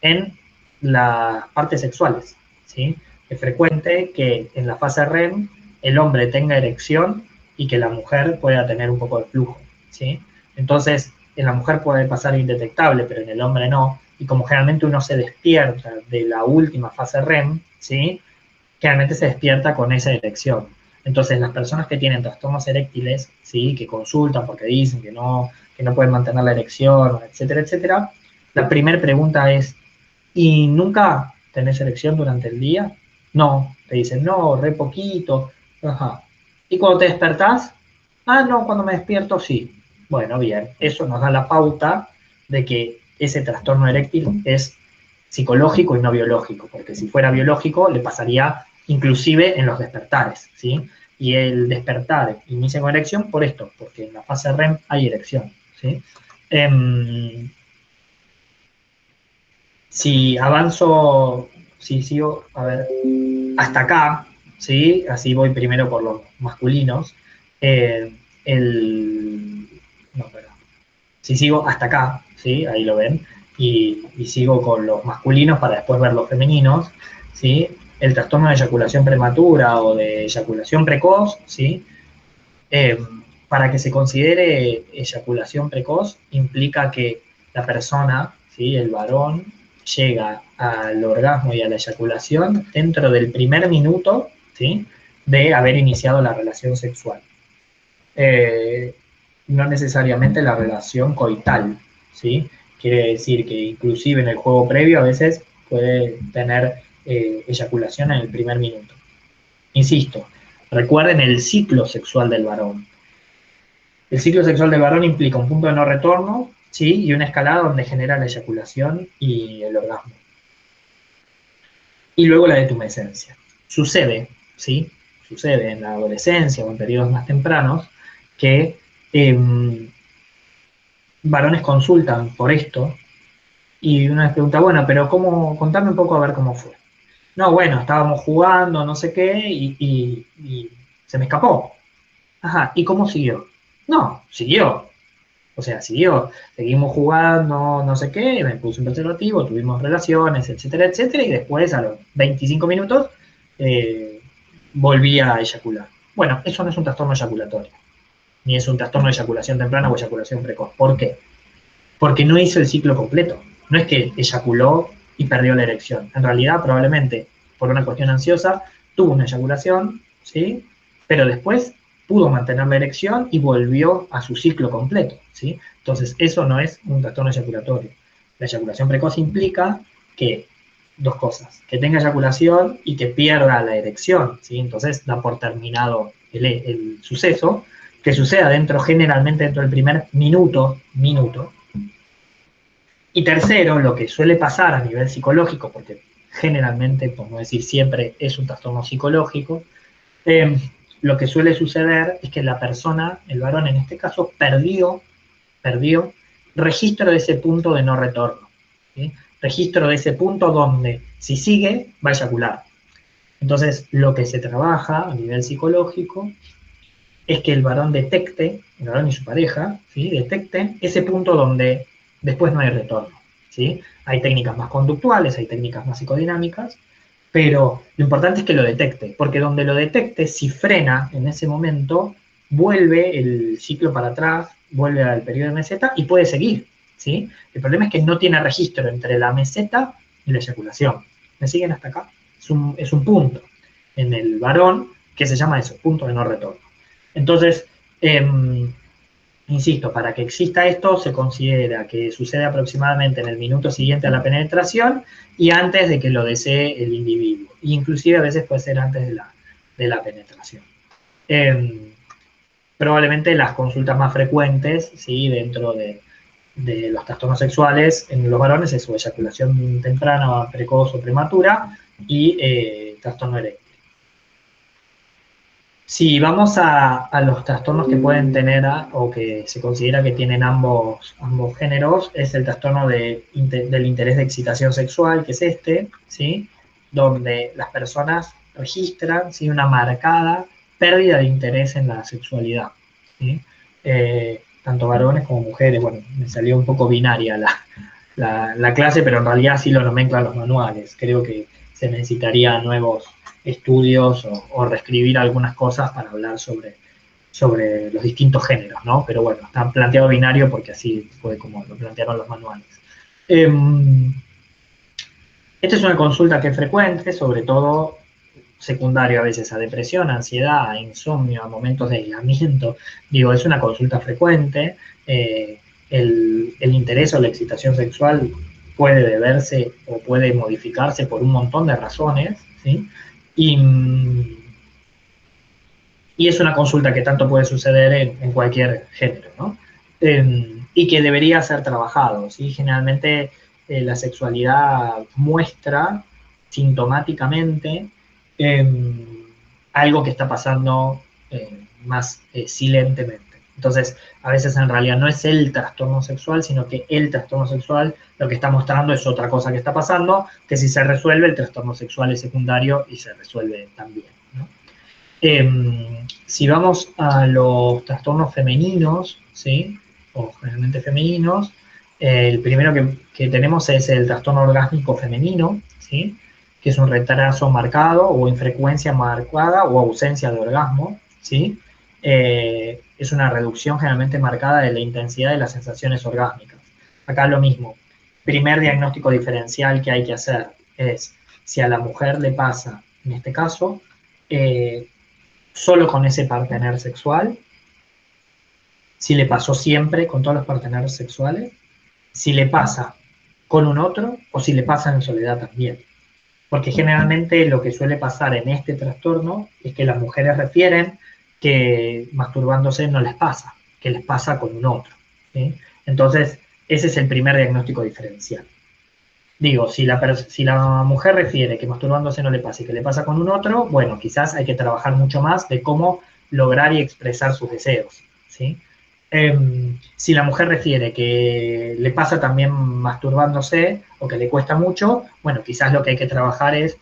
A: en las partes sexuales, ¿sí? Es frecuente que en la fase REM el hombre tenga erección y que la mujer pueda tener un poco de flujo, ¿sí? Entonces, en la mujer puede pasar indetectable, pero en el hombre no, y como generalmente uno se despierta de la última fase REM, ¿sí?, generalmente se despierta con esa erección. Entonces, las personas que tienen trastornos eréctiles, ¿sí?, que consultan porque dicen que no pueden mantener la erección, etcétera, etcétera, la primera pregunta es, ¿y nunca tenés erección durante el día? No, te dicen, no, re poquito. Ajá. ¿Y cuando te despertás? Ah, no, cuando me despierto sí. Bueno, bien, eso nos da la pauta de que ese trastorno eréctil es psicológico y no biológico, porque si fuera biológico le pasaría inclusive en los despertares, ¿sí? Y el despertar inicia con erección por esto, porque en la fase REM hay erección, ¿sí? Si avanzo, si sigo, a ver, hasta acá, ¿sí? Así voy primero por los masculinos. No, perdón. Si sigo hasta acá, ¿sí? Ahí lo ven, y sigo con los masculinos para después ver los femeninos, ¿sí? El trastorno de eyaculación prematura o de eyaculación precoz, ¿sí? Para que se considere eyaculación precoz implica que la persona, ¿sí? El varón, llega al orgasmo y a la eyaculación dentro del primer minuto, ¿sí? De haber iniciado la relación sexual. No necesariamente la relación coital, ¿sí? Quiere decir que inclusive en el juego previo a veces puede tener eyaculación en el primer minuto. Insisto, recuerden el ciclo sexual del varón. El ciclo sexual del varón implica un punto de no retorno, ¿sí? Y una escalada donde genera la eyaculación y el orgasmo. Y luego la detumescencia. Sucede, ¿sí? Sucede en la adolescencia o en periodos más tempranos que varones consultan por esto y una vez pregunta, bueno, pero ¿cómo? Contame un poco a ver cómo fue. No, bueno, estábamos jugando, no sé qué, y se me escapó. Ajá, ¿y cómo siguió? No, siguió. O sea, siguió. Seguimos jugando, no sé qué, me puse un preservativo, tuvimos relaciones, etcétera, etcétera, y después a los 25 minutos volví a eyacular. Bueno, eso no es un trastorno eyaculatorio, ni es un trastorno de eyaculación temprana o eyaculación precoz. ¿Por qué? Porque no hizo el ciclo completo. No es que eyaculó y perdió la erección. En realidad, probablemente, por una cuestión ansiosa, tuvo una eyaculación, ¿sí? Pero después pudo mantener la erección y volvió a su ciclo completo, ¿sí? Entonces, eso no es un trastorno eyaculatorio. La eyaculación precoz implica que, dos cosas, que tenga eyaculación y que pierda la erección, ¿sí? Entonces, da por terminado el suceso, que suceda generalmente dentro del primer minuto. Y tercero, lo que suele pasar a nivel psicológico, porque generalmente, por no decir siempre, es un trastorno psicológico, lo que suele suceder es que la persona, el varón en este caso, perdió registro de ese punto de no retorno, ¿sí? Registro de ese punto donde, si sigue, va a eyacular. Entonces, lo que se trabaja a nivel psicológico es que el varón detecte, el varón y su pareja, ¿sí? Detecten ese punto donde después no hay retorno, ¿sí? Hay técnicas más conductuales, hay técnicas más psicodinámicas, pero lo importante es que lo detecte, porque donde lo detecte, si frena en ese momento, vuelve el ciclo para atrás, vuelve al periodo de meseta y puede seguir, ¿sí? El problema es que no tiene registro entre la meseta y la eyaculación. ¿Me siguen hasta acá? Es un punto en el varón que se llama eso, punto de no retorno. Entonces, insisto, para que exista esto se considera que sucede aproximadamente en el minuto siguiente a la penetración y antes de que lo desee el individuo. Inclusive a veces puede ser antes de la penetración. Probablemente las consultas más frecuentes, ¿sí? Dentro de los trastornos sexuales en los varones es su eyaculación temprana, precoz o prematura y trastorno eréctil. Si vamos a los trastornos que pueden tener o que se considera que tienen ambos géneros, es el trastorno del interés de excitación sexual, que es este, ¿sí? Donde las personas registran, ¿sí? Una marcada pérdida de interés en la sexualidad, ¿sí? Tanto varones como mujeres. Bueno, me salió un poco binaria la clase, pero en realidad sí lo nomenclan los manuales. Creo que se necesitaría nuevos estudios o reescribir algunas cosas para hablar sobre los distintos géneros, ¿no? Pero bueno, está planteado binario porque así fue como lo plantearon los manuales. Esta es una consulta que es frecuente, sobre todo secundario a veces a depresión, a ansiedad, a insomnio, a momentos de aislamiento. Digo, es una consulta frecuente. El interés o la excitación sexual puede deberse o puede modificarse por un montón de razones, ¿sí? Y es una consulta que tanto puede suceder en cualquier género, ¿no? Y que debería ser trabajado, ¿sí? Generalmente la sexualidad muestra sintomáticamente algo que está pasando más silentemente. Entonces, a veces en realidad no es el trastorno sexual, sino que el trastorno sexual lo que está mostrando es otra cosa que está pasando, que si se resuelve, el trastorno sexual es secundario y se resuelve también, ¿no? Si vamos a los trastornos femeninos, ¿sí? o generalmente femeninos. El primero que tenemos es el trastorno orgásmico femenino, ¿sí? Que es un retraso marcado o infrecuencia marcada o ausencia de orgasmo, ¿sí? Es una reducción generalmente marcada de la intensidad de las sensaciones orgásmicas. Acá lo mismo. Primer diagnóstico diferencial que hay que hacer es si a la mujer le pasa, en este caso, solo con ese partener sexual, si le pasó siempre con todos los parteneres sexuales, si le pasa con un otro o si le pasa en soledad también. Porque generalmente lo que suele pasar en este trastorno es que las mujeres refieren que masturbándose no les pasa, que les pasa con un otro, ¿sí? Entonces, ese es el primer diagnóstico diferencial. Digo, si la mujer refiere que masturbándose no le pasa y que le pasa con un otro, bueno, quizás hay que trabajar mucho más de cómo lograr y expresar sus deseos, ¿sí? Si la mujer refiere que le pasa también masturbándose o que le cuesta mucho, bueno, quizás lo que hay que trabajar es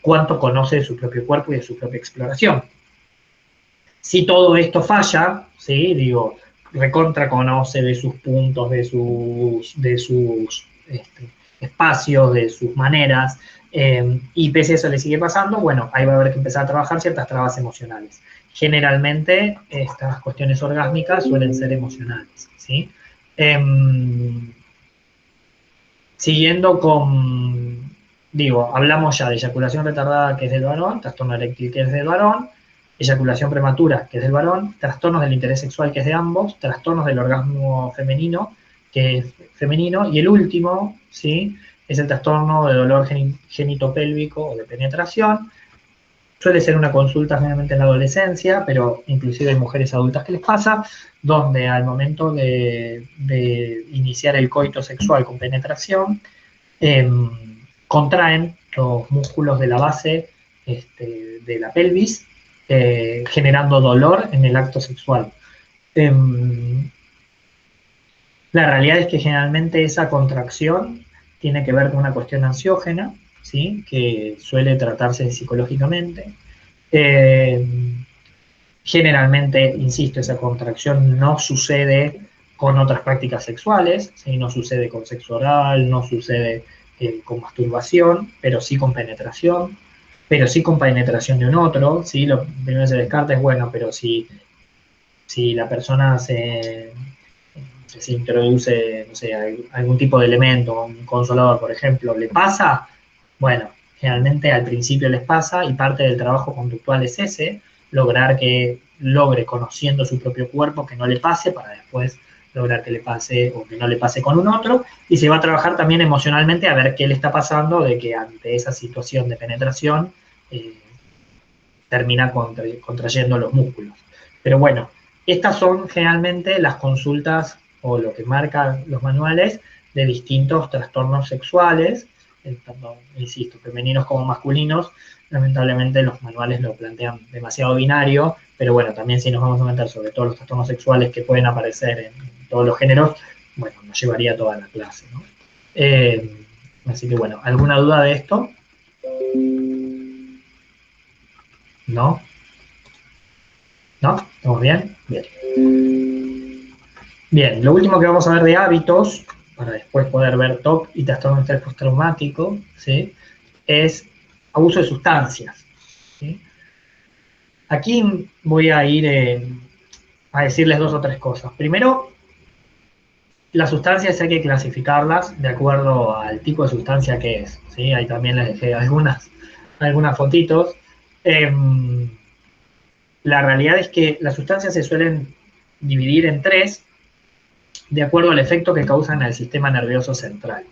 A: cuánto conoce de su propio cuerpo y de su propia exploración. Si todo esto falla, ¿sí? Digo, recontra conoce de sus puntos, de sus espacios, de sus maneras, y pese a eso le sigue pasando, bueno, ahí va a haber que empezar a trabajar ciertas trabas emocionales. Generalmente, estas cuestiones orgásmicas suelen ser emocionales, ¿sí? Siguiendo con, digo, hablamos ya de eyaculación retardada, que es del varón, trastorno eréctil, que es del varón, eyaculación prematura, que es del varón, trastornos del interés sexual, que es de ambos, trastornos del orgasmo femenino, que es femenino, y el último, ¿sí? Es el trastorno de dolor genitopélvico o de penetración. Suele ser una consulta generalmente en la adolescencia, pero inclusive hay mujeres adultas que les pasa, donde al momento de iniciar el coito sexual con penetración, contraen los músculos de la base de la pelvis, generando dolor en el acto sexual. La realidad es que generalmente esa contracción tiene que ver con una cuestión ansiógena, ¿sí? Que suele tratarse psicológicamente. Generalmente, insisto, esa contracción no sucede con otras prácticas sexuales, ¿sí? No sucede con sexo oral, no sucede con masturbación, pero sí con penetración, pero sí con penetración de un otro, ¿sí? Lo primero que se descarta es, bueno, pero si la persona se introduce, no sé, algún tipo de elemento, un consolador, por ejemplo, ¿le pasa? Bueno, generalmente al principio les pasa y parte del trabajo conductual es ese, lograr que logre conociendo su propio cuerpo que no le pase para después lograr que le pase o que no le pase con un otro, y se va a trabajar también emocionalmente a ver qué le está pasando de que ante esa situación de penetración termina contrayendo los músculos. Pero bueno, estas son generalmente las consultas o lo que marcan los manuales de distintos trastornos sexuales, tanto, insisto, femeninos como masculinos. Lamentablemente los manuales lo plantean demasiado binario, pero bueno, también si nos vamos a meter sobre todos los trastornos sexuales que pueden aparecer en todos los géneros, bueno, nos llevaría toda la clase, ¿no? Así que bueno, ¿alguna duda de esto? ¿No? ¿No? ¿Estamos bien? Bien. Bien, lo último que vamos a ver de hábitos, para después poder ver TOC y trastorno de estrés postraumático, ¿sí? Es abuso de sustancias, ¿sí? Aquí voy a ir a decirles dos o tres cosas. Primero, las sustancias hay que clasificarlas de acuerdo al tipo de sustancia que es, ¿sí? Ahí también les dejé algunas fotitos. La realidad es que las sustancias se suelen dividir en tres de acuerdo al efecto que causan en el sistema nervioso central.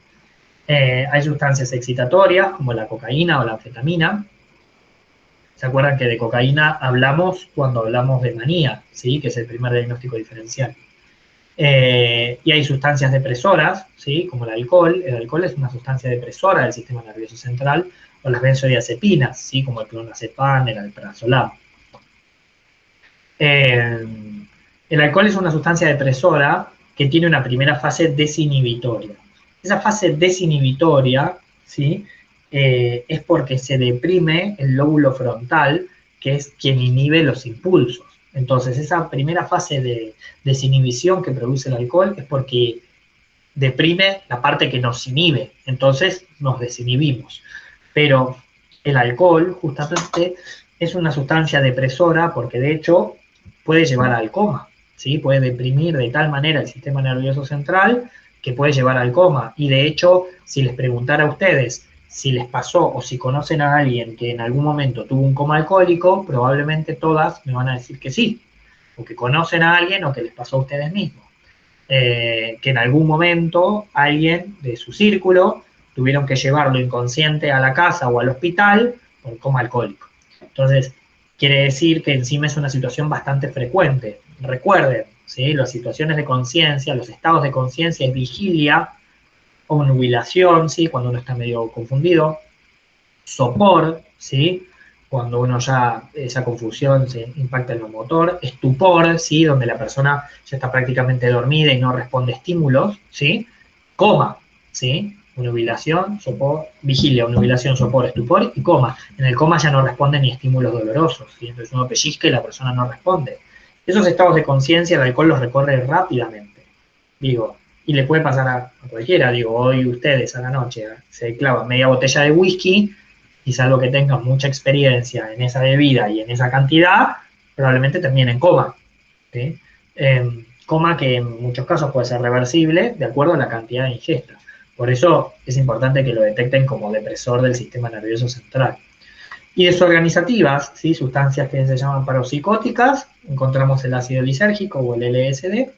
A: Hay sustancias excitatorias, como la cocaína o la anfetamina. ¿Se acuerdan que de cocaína hablamos cuando hablamos de manía, ¿sí? Que es el primer diagnóstico diferencial? Y hay sustancias depresoras, ¿sí? Como el alcohol. El alcohol es una sustancia depresora del sistema nervioso central, o las benzodiazepinas, ¿sí? Como el clonazepam, el alprazolam. El alcohol es una sustancia depresora que tiene una primera fase desinhibitoria. Esa fase desinhibitoria, ¿sí? Es porque se deprime el lóbulo frontal, que es quien inhibe los impulsos. Entonces, esa primera fase de desinhibición que produce el alcohol es porque deprime la parte que nos inhibe, entonces nos desinhibimos. Pero el alcohol justamente es una sustancia depresora porque de hecho puede llevar al coma, ¿sí? Puede deprimir de tal manera el sistema nervioso central que puede llevar al coma. Y de hecho, si les preguntara a ustedes si les pasó o si conocen a alguien que en algún momento tuvo un coma alcohólico, probablemente todas me van a decir que sí, o que conocen a alguien o que les pasó a ustedes mismos. Que en algún momento alguien de su círculo tuvieron que llevarlo inconsciente a la casa o al hospital por coma alcohólico. Entonces, quiere decir que encima es una situación bastante frecuente. Recuerden, ¿sí? Las situaciones de conciencia, los estados de conciencia es vigilia, obnubilación, ¿sí? Cuando uno está medio confundido, sopor, ¿sí? Cuando uno ya, esa confusión se impacta en lo motor, estupor, ¿sí? Donde la persona ya está prácticamente dormida y no responde a estímulos, ¿sí? Coma, ¿sí? Obnubilación, sopor, vigilia, obnubilación, sopor, estupor y coma. En el coma ya no responde ni estímulos dolorosos, ¿sí? Entonces uno pellizca y la persona no responde. Esos estados de conciencia el alcohol los recorre rápidamente, digo, y le puede pasar a cualquiera, digo, hoy ustedes a la noche se clavan media botella de whisky y salvo que tengan mucha experiencia en esa bebida y en esa cantidad, probablemente terminen en coma, ¿sí? Coma que en muchos casos puede ser reversible de acuerdo a la cantidad de ingesta. Por eso es importante que lo detecten como depresor del sistema nervioso central. Y desorganizativas, ¿sí? Sustancias que se llaman parapsicóticas, encontramos el ácido lisérgico o el LSD,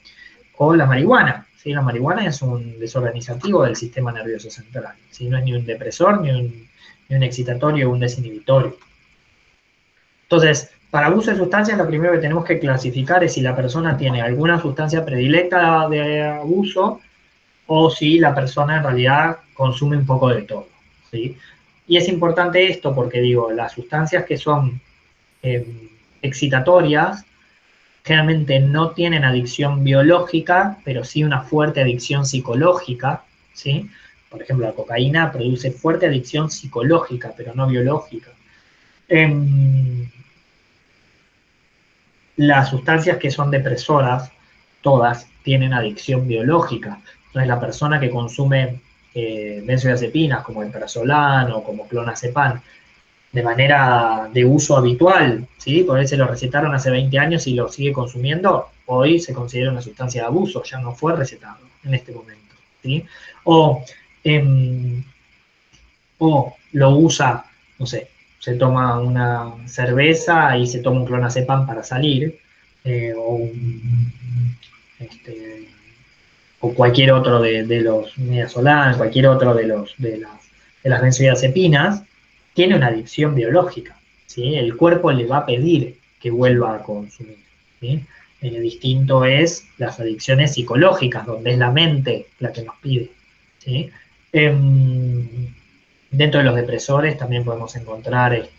A: o la marihuana, ¿sí? La marihuana es un desorganizativo del sistema nervioso central, ¿sí? No es ni un depresor, ni un excitatorio o un desinhibitorio. Entonces, para abuso de sustancias, lo primero que tenemos que clasificar es si la persona tiene alguna sustancia predilecta de abuso o si la persona en realidad consume un poco de todo, ¿sí? Y es importante esto porque, digo, las sustancias que son excitatorias generalmente no tienen adicción biológica, pero sí una fuerte adicción psicológica, ¿sí? Por ejemplo, la cocaína produce fuerte adicción psicológica, pero no biológica. Las sustancias que son depresoras, todas tienen adicción biológica. Entonces, la persona que consume benzodiazepinas, como el prazolam o como clonazepam, de manera de uso habitual, ¿sí? Por ahí se lo recetaron hace 20 años y lo sigue consumiendo, hoy se considera una sustancia de abuso, ya no fue recetado en este momento, ¿sí? O lo usa, no sé, se toma una cerveza y se toma un clonazepam para salir, o cualquier otro de los midazolam, cualquier otro de las benzodiazepinas, tiene una adicción biológica, ¿sí? El cuerpo le va a pedir que vuelva a consumir, ¿sí? Distinto es las adicciones psicológicas, donde es la mente la que nos pide, ¿sí? Dentro de los depresores también podemos encontrar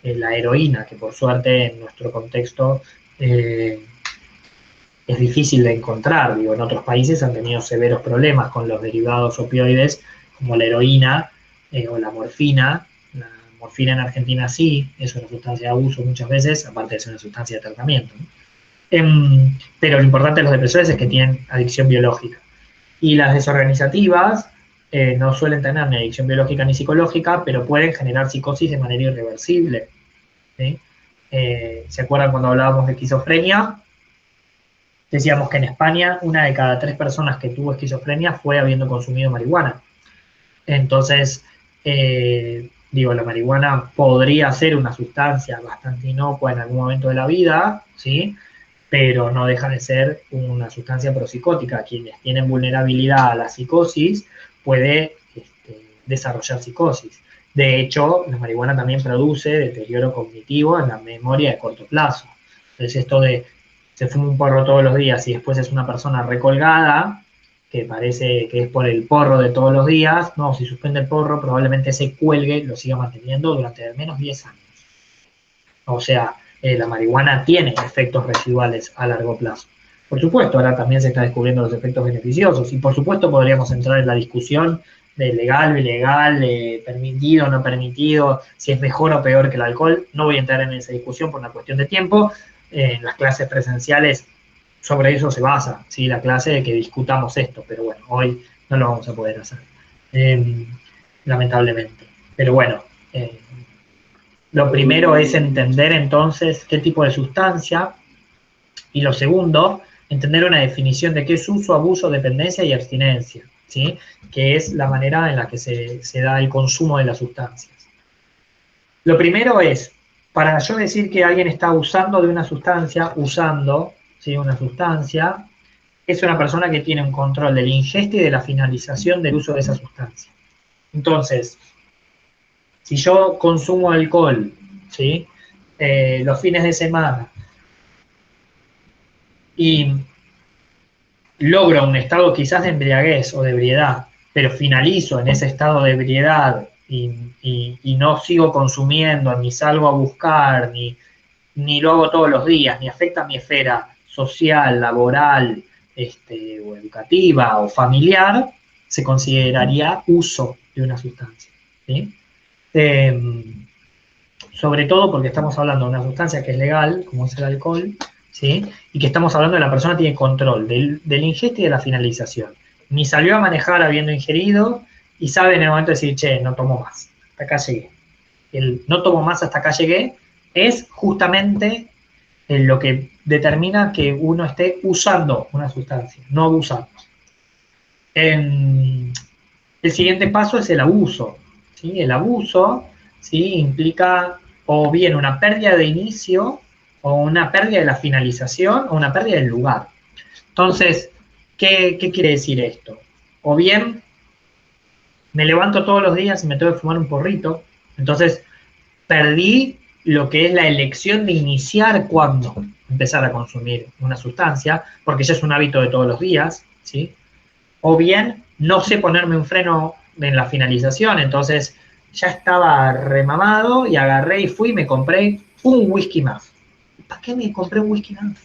A: la heroína, que por suerte en nuestro contexto es difícil de encontrar. Digo, en otros países han tenido severos problemas con los derivados opioides, como la heroína o la morfina. La morfina en Argentina sí, es una sustancia de abuso muchas veces, aparte de ser una sustancia de tratamiento, ¿no? Pero lo importante de los depresores es que tienen adicción biológica. Y las desorganizativas no suelen tener ni adicción biológica ni psicológica, pero pueden generar psicosis de manera irreversible, ¿sí? ¿Se acuerdan cuando hablábamos de esquizofrenia? Decíamos que en España 1 de cada 3 personas que tuvo esquizofrenia fue habiendo consumido marihuana. Entonces, digo, la marihuana podría ser una sustancia bastante inocua en algún momento de la vida, ¿sí? Pero no deja de ser una sustancia prosicótica. Quienes tienen vulnerabilidad a la psicosis puede desarrollar psicosis. De hecho, la marihuana también produce deterioro cognitivo en la memoria de corto plazo. Entonces, esto de se fuma un porro todos los días y después es una persona recolgada, que parece que es por el porro de todos los días, no, si suspende el porro, probablemente ese cuelgue lo siga manteniendo durante al menos 10 años. O sea, la marihuana tiene efectos residuales a largo plazo. Por supuesto, ahora también se están descubriendo los efectos beneficiosos y por supuesto podríamos entrar en la discusión de legal o ilegal, permitido o no permitido, si es mejor o peor que el alcohol. No voy a entrar en esa discusión por una cuestión de tiempo, en las clases presenciales sobre eso se basa, ¿sí? La clase de que discutamos esto, pero bueno, hoy no lo vamos a poder hacer, lamentablemente. Pero bueno, lo primero es entender entonces qué tipo de sustancia, y lo segundo, entender una definición de qué es uso, abuso, dependencia y abstinencia, ¿sí? Que es la manera en la que se da el consumo de las sustancias. Lo primero es, para yo decir que alguien está usando de una sustancia, ¿sí? Una sustancia, es una persona que tiene un control de la ingesta y de la finalización del uso de esa sustancia. Entonces, si yo consumo alcohol, ¿sí? Los fines de semana, y logro un estado quizás de embriaguez o de ebriedad, pero finalizo en ese estado de ebriedad y no sigo consumiendo, ni salgo a buscar, ni lo hago todos los días, ni afecta a mi esfera social, laboral, o educativa o familiar, se consideraría uso de una sustancia, ¿sí? Sobre todo porque estamos hablando de una sustancia que es legal, como es el alcohol, ¿sí? Y que estamos hablando de la persona que tiene control del ingesta y de la finalización. Ni salió a manejar habiendo ingerido y sabe en el momento de decir, che, no tomo más, hasta acá llegué. El no tomo más, hasta acá llegué, es justamente lo que determina que uno esté usando una sustancia, no abusando. El siguiente paso es el abuso, ¿sí? El abuso, ¿sí? Implica o bien una pérdida de inicio, o una pérdida de la finalización, o una pérdida del lugar. Entonces, ¿qué quiere decir esto? O bien, me levanto todos los días y me tengo que fumar un porrito, entonces perdí lo que es la elección de iniciar cuándo empezar a consumir una sustancia, porque ya es un hábito de todos los días, ¿sí? O bien, no sé ponerme un freno en la finalización, entonces ya estaba remamado y agarré y fui y me compré un whisky más. ¿Para qué me compré un whisky más?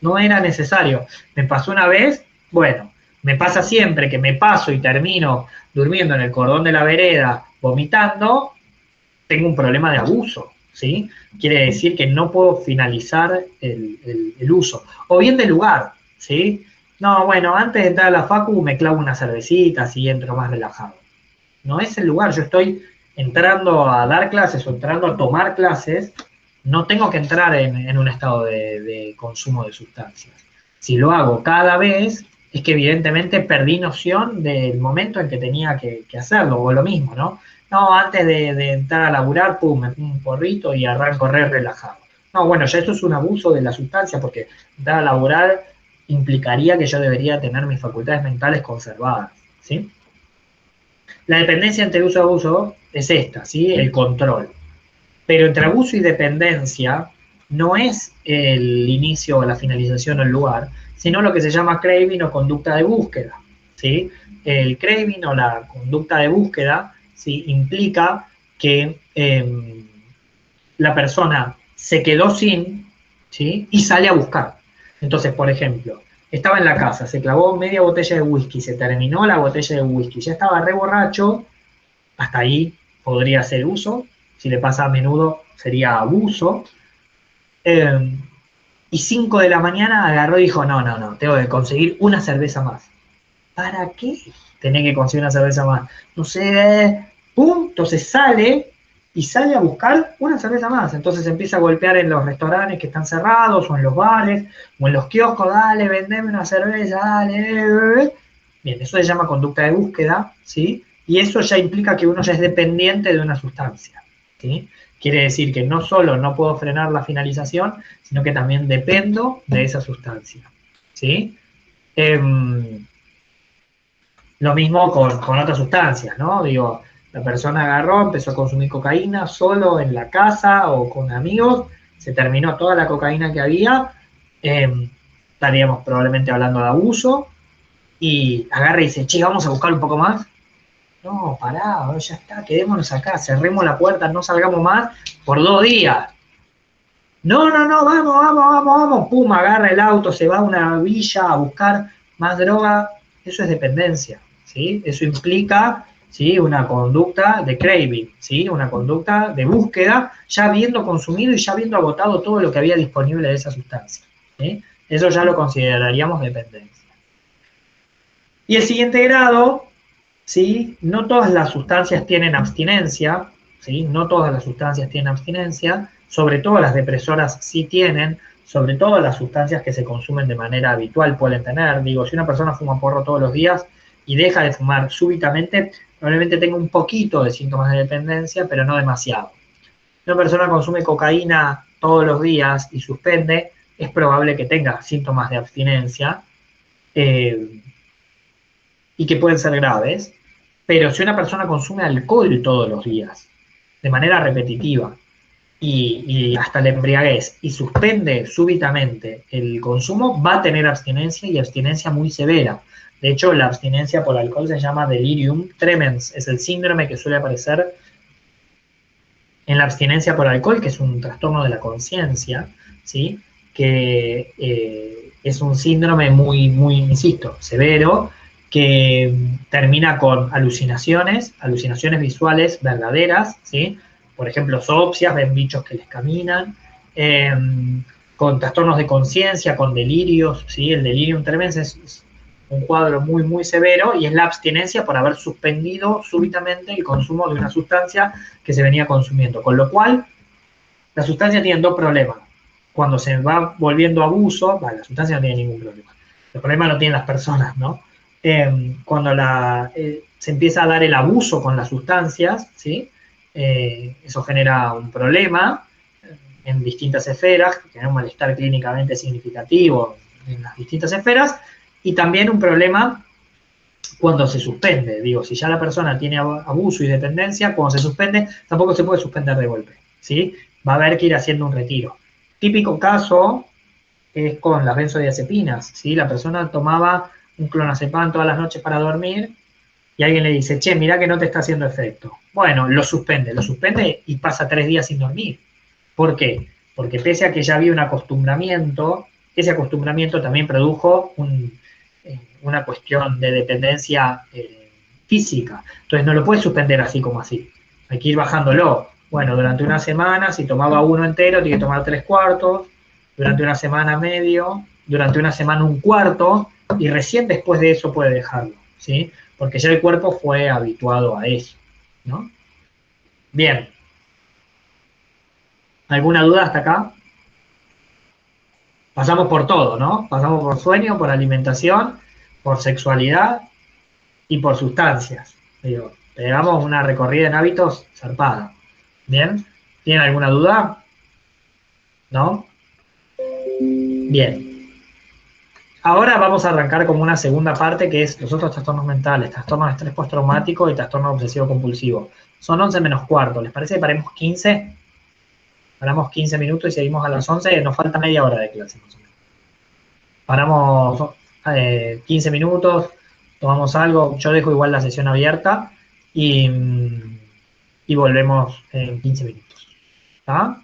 A: No era necesario. Me pasó una vez, bueno, me pasa siempre que me paso y termino durmiendo en el cordón de la vereda, vomitando, tengo un problema de abuso, ¿sí? Quiere decir que no puedo finalizar el uso. O bien de lugar, ¿sí? No, bueno, antes de entrar a la facu me clavo una cervecita, así entro más relajado. No es el lugar, yo estoy entrando a dar clases o entrando a tomar clases, no tengo que entrar en un estado de consumo de sustancias. Si lo hago cada vez, es que evidentemente perdí noción del momento en que tenía que hacerlo, o lo mismo, ¿no? No, antes de entrar a laburar, pum, me pongo un porrito y arranco re relajado. No, bueno, ya esto es un abuso de la sustancia, porque entrar a laburar implicaría que yo debería tener mis facultades mentales conservadas, ¿sí? La dependencia entre uso y abuso es esta, ¿sí? El control. Pero entre abuso y dependencia no es el inicio o la finalización o el lugar, sino lo que se llama craving o conducta de búsqueda, ¿sí? El craving o la conducta de búsqueda, ¿sí? Implica que la persona se quedó sin, ¿sí? Y sale a buscar. Entonces, por ejemplo, estaba en la casa, se clavó media botella de whisky, se terminó la botella de whisky, ya estaba re borracho, hasta ahí podría ser uso. Si le pasa a menudo, sería abuso. Y 5 de la mañana agarró y dijo, no, tengo que conseguir una cerveza más. ¿Para qué tenés que conseguir una cerveza más? No sé, pum, entonces sale a buscar una cerveza más. Entonces empieza a golpear en los restaurantes que están cerrados, o en los bares, o en los kioscos, dale, vendeme una cerveza, dale. Bien, eso se llama conducta de búsqueda, ¿sí? Y eso ya implica que uno ya es dependiente de una sustancia, ¿sí? Quiere decir que no solo no puedo frenar la finalización, sino que también dependo de esa sustancia, ¿sí? Lo mismo con otras sustancias, ¿no? Digo, la persona agarró, empezó a consumir cocaína solo en la casa o con amigos, se terminó toda la cocaína que había, estaríamos probablemente hablando de abuso, y agarra y dice, che, vamos a buscar un poco más. No, pará, ya está, quedémonos acá, cerremos la puerta, no salgamos más por 2 días. No, vamos, pum, agarra el auto, se va a una villa a buscar más droga. Eso es dependencia, ¿sí? Eso implica ¿sí? Una conducta de craving, ¿sí? Una conducta de búsqueda, ya habiendo consumido y ya habiendo agotado todo lo que había disponible de esa sustancia, ¿sí? Eso ya lo consideraríamos dependencia. Y el siguiente grado, ¿sí? No todas las sustancias tienen abstinencia, ¿sí? No todas las sustancias tienen abstinencia, sobre todo las depresoras sí tienen, sobre todo las sustancias que se consumen de manera habitual pueden tener. Digo, si una persona fuma porro todos los días y deja de fumar súbitamente, probablemente tenga un poquito de síntomas de dependencia, pero no demasiado. Si una persona consume cocaína todos los días y suspende, es probable que tenga síntomas de abstinencia y que pueden ser graves. Pero si una persona consume alcohol todos los días, de manera repetitiva, y hasta la embriaguez, y suspende súbitamente el consumo, va a tener abstinencia y abstinencia muy severa. De hecho, la abstinencia por alcohol se llama delirium tremens, es el síndrome que suele aparecer en la abstinencia por alcohol, que es un trastorno de la conciencia, ¿sí? Que es un síndrome muy, insisto, severo, que termina con alucinaciones visuales verdaderas, ¿sí? Por ejemplo, zoopsias, ven bichos que les caminan, con trastornos de conciencia, con delirios, ¿sí? El delirium tremens es un cuadro muy, muy severo y es la abstinencia por haber suspendido súbitamente el consumo de una sustancia que se venía consumiendo. Con lo cual, la sustancia tiene dos problemas. Cuando se va volviendo abuso, la sustancia no tiene ningún problema. El problema lo tienen las personas, ¿no? Cuando se empieza a dar el abuso con las sustancias, ¿sí? Eso genera un problema en distintas esferas, genera un malestar clínicamente significativo en las distintas esferas, y también un problema cuando se suspende. Digo, si ya la persona tiene abuso y dependencia, cuando se suspende, tampoco se puede suspender de golpe, ¿sí? Va a haber que ir haciendo un retiro. Típico caso es con las benzodiazepinas, ¿sí? La persona tomaba un clonazepam todas las noches para dormir y alguien le dice, che, mirá que no te está haciendo efecto. Bueno, lo suspende y pasa 3 días sin dormir. ¿Por qué? Porque pese a que ya había un acostumbramiento, ese acostumbramiento también produjo una cuestión de dependencia física. Entonces no lo puedes suspender así como así. Hay que ir bajándolo. Bueno, durante una semana, si tomaba uno entero, tiene que tomar 3/4, durante una semana medio, durante una semana un cuarto, y recién después de eso puede dejarlo, ¿sí? Porque ya el cuerpo fue habituado a eso, ¿no? Bien. ¿Alguna duda hasta acá? Pasamos por todo, ¿no? Pasamos por sueño, por alimentación, por sexualidad y por sustancias. Digo, pegamos una recorrida en hábitos zarpada. ¿Bien? ¿Tienen alguna duda? ¿No? Bien. Ahora vamos a arrancar como una segunda parte que es los otros trastornos mentales, trastorno de estrés postraumático y trastorno obsesivo compulsivo. Son 11 menos cuarto. ¿Les parece que paremos 15? Paramos 15 minutos y seguimos a las 11. Nos falta media hora de clase, más o menos. Paramos 15 minutos, tomamos algo. Yo dejo igual la sesión abierta y volvemos en 15 minutos. ¿Está?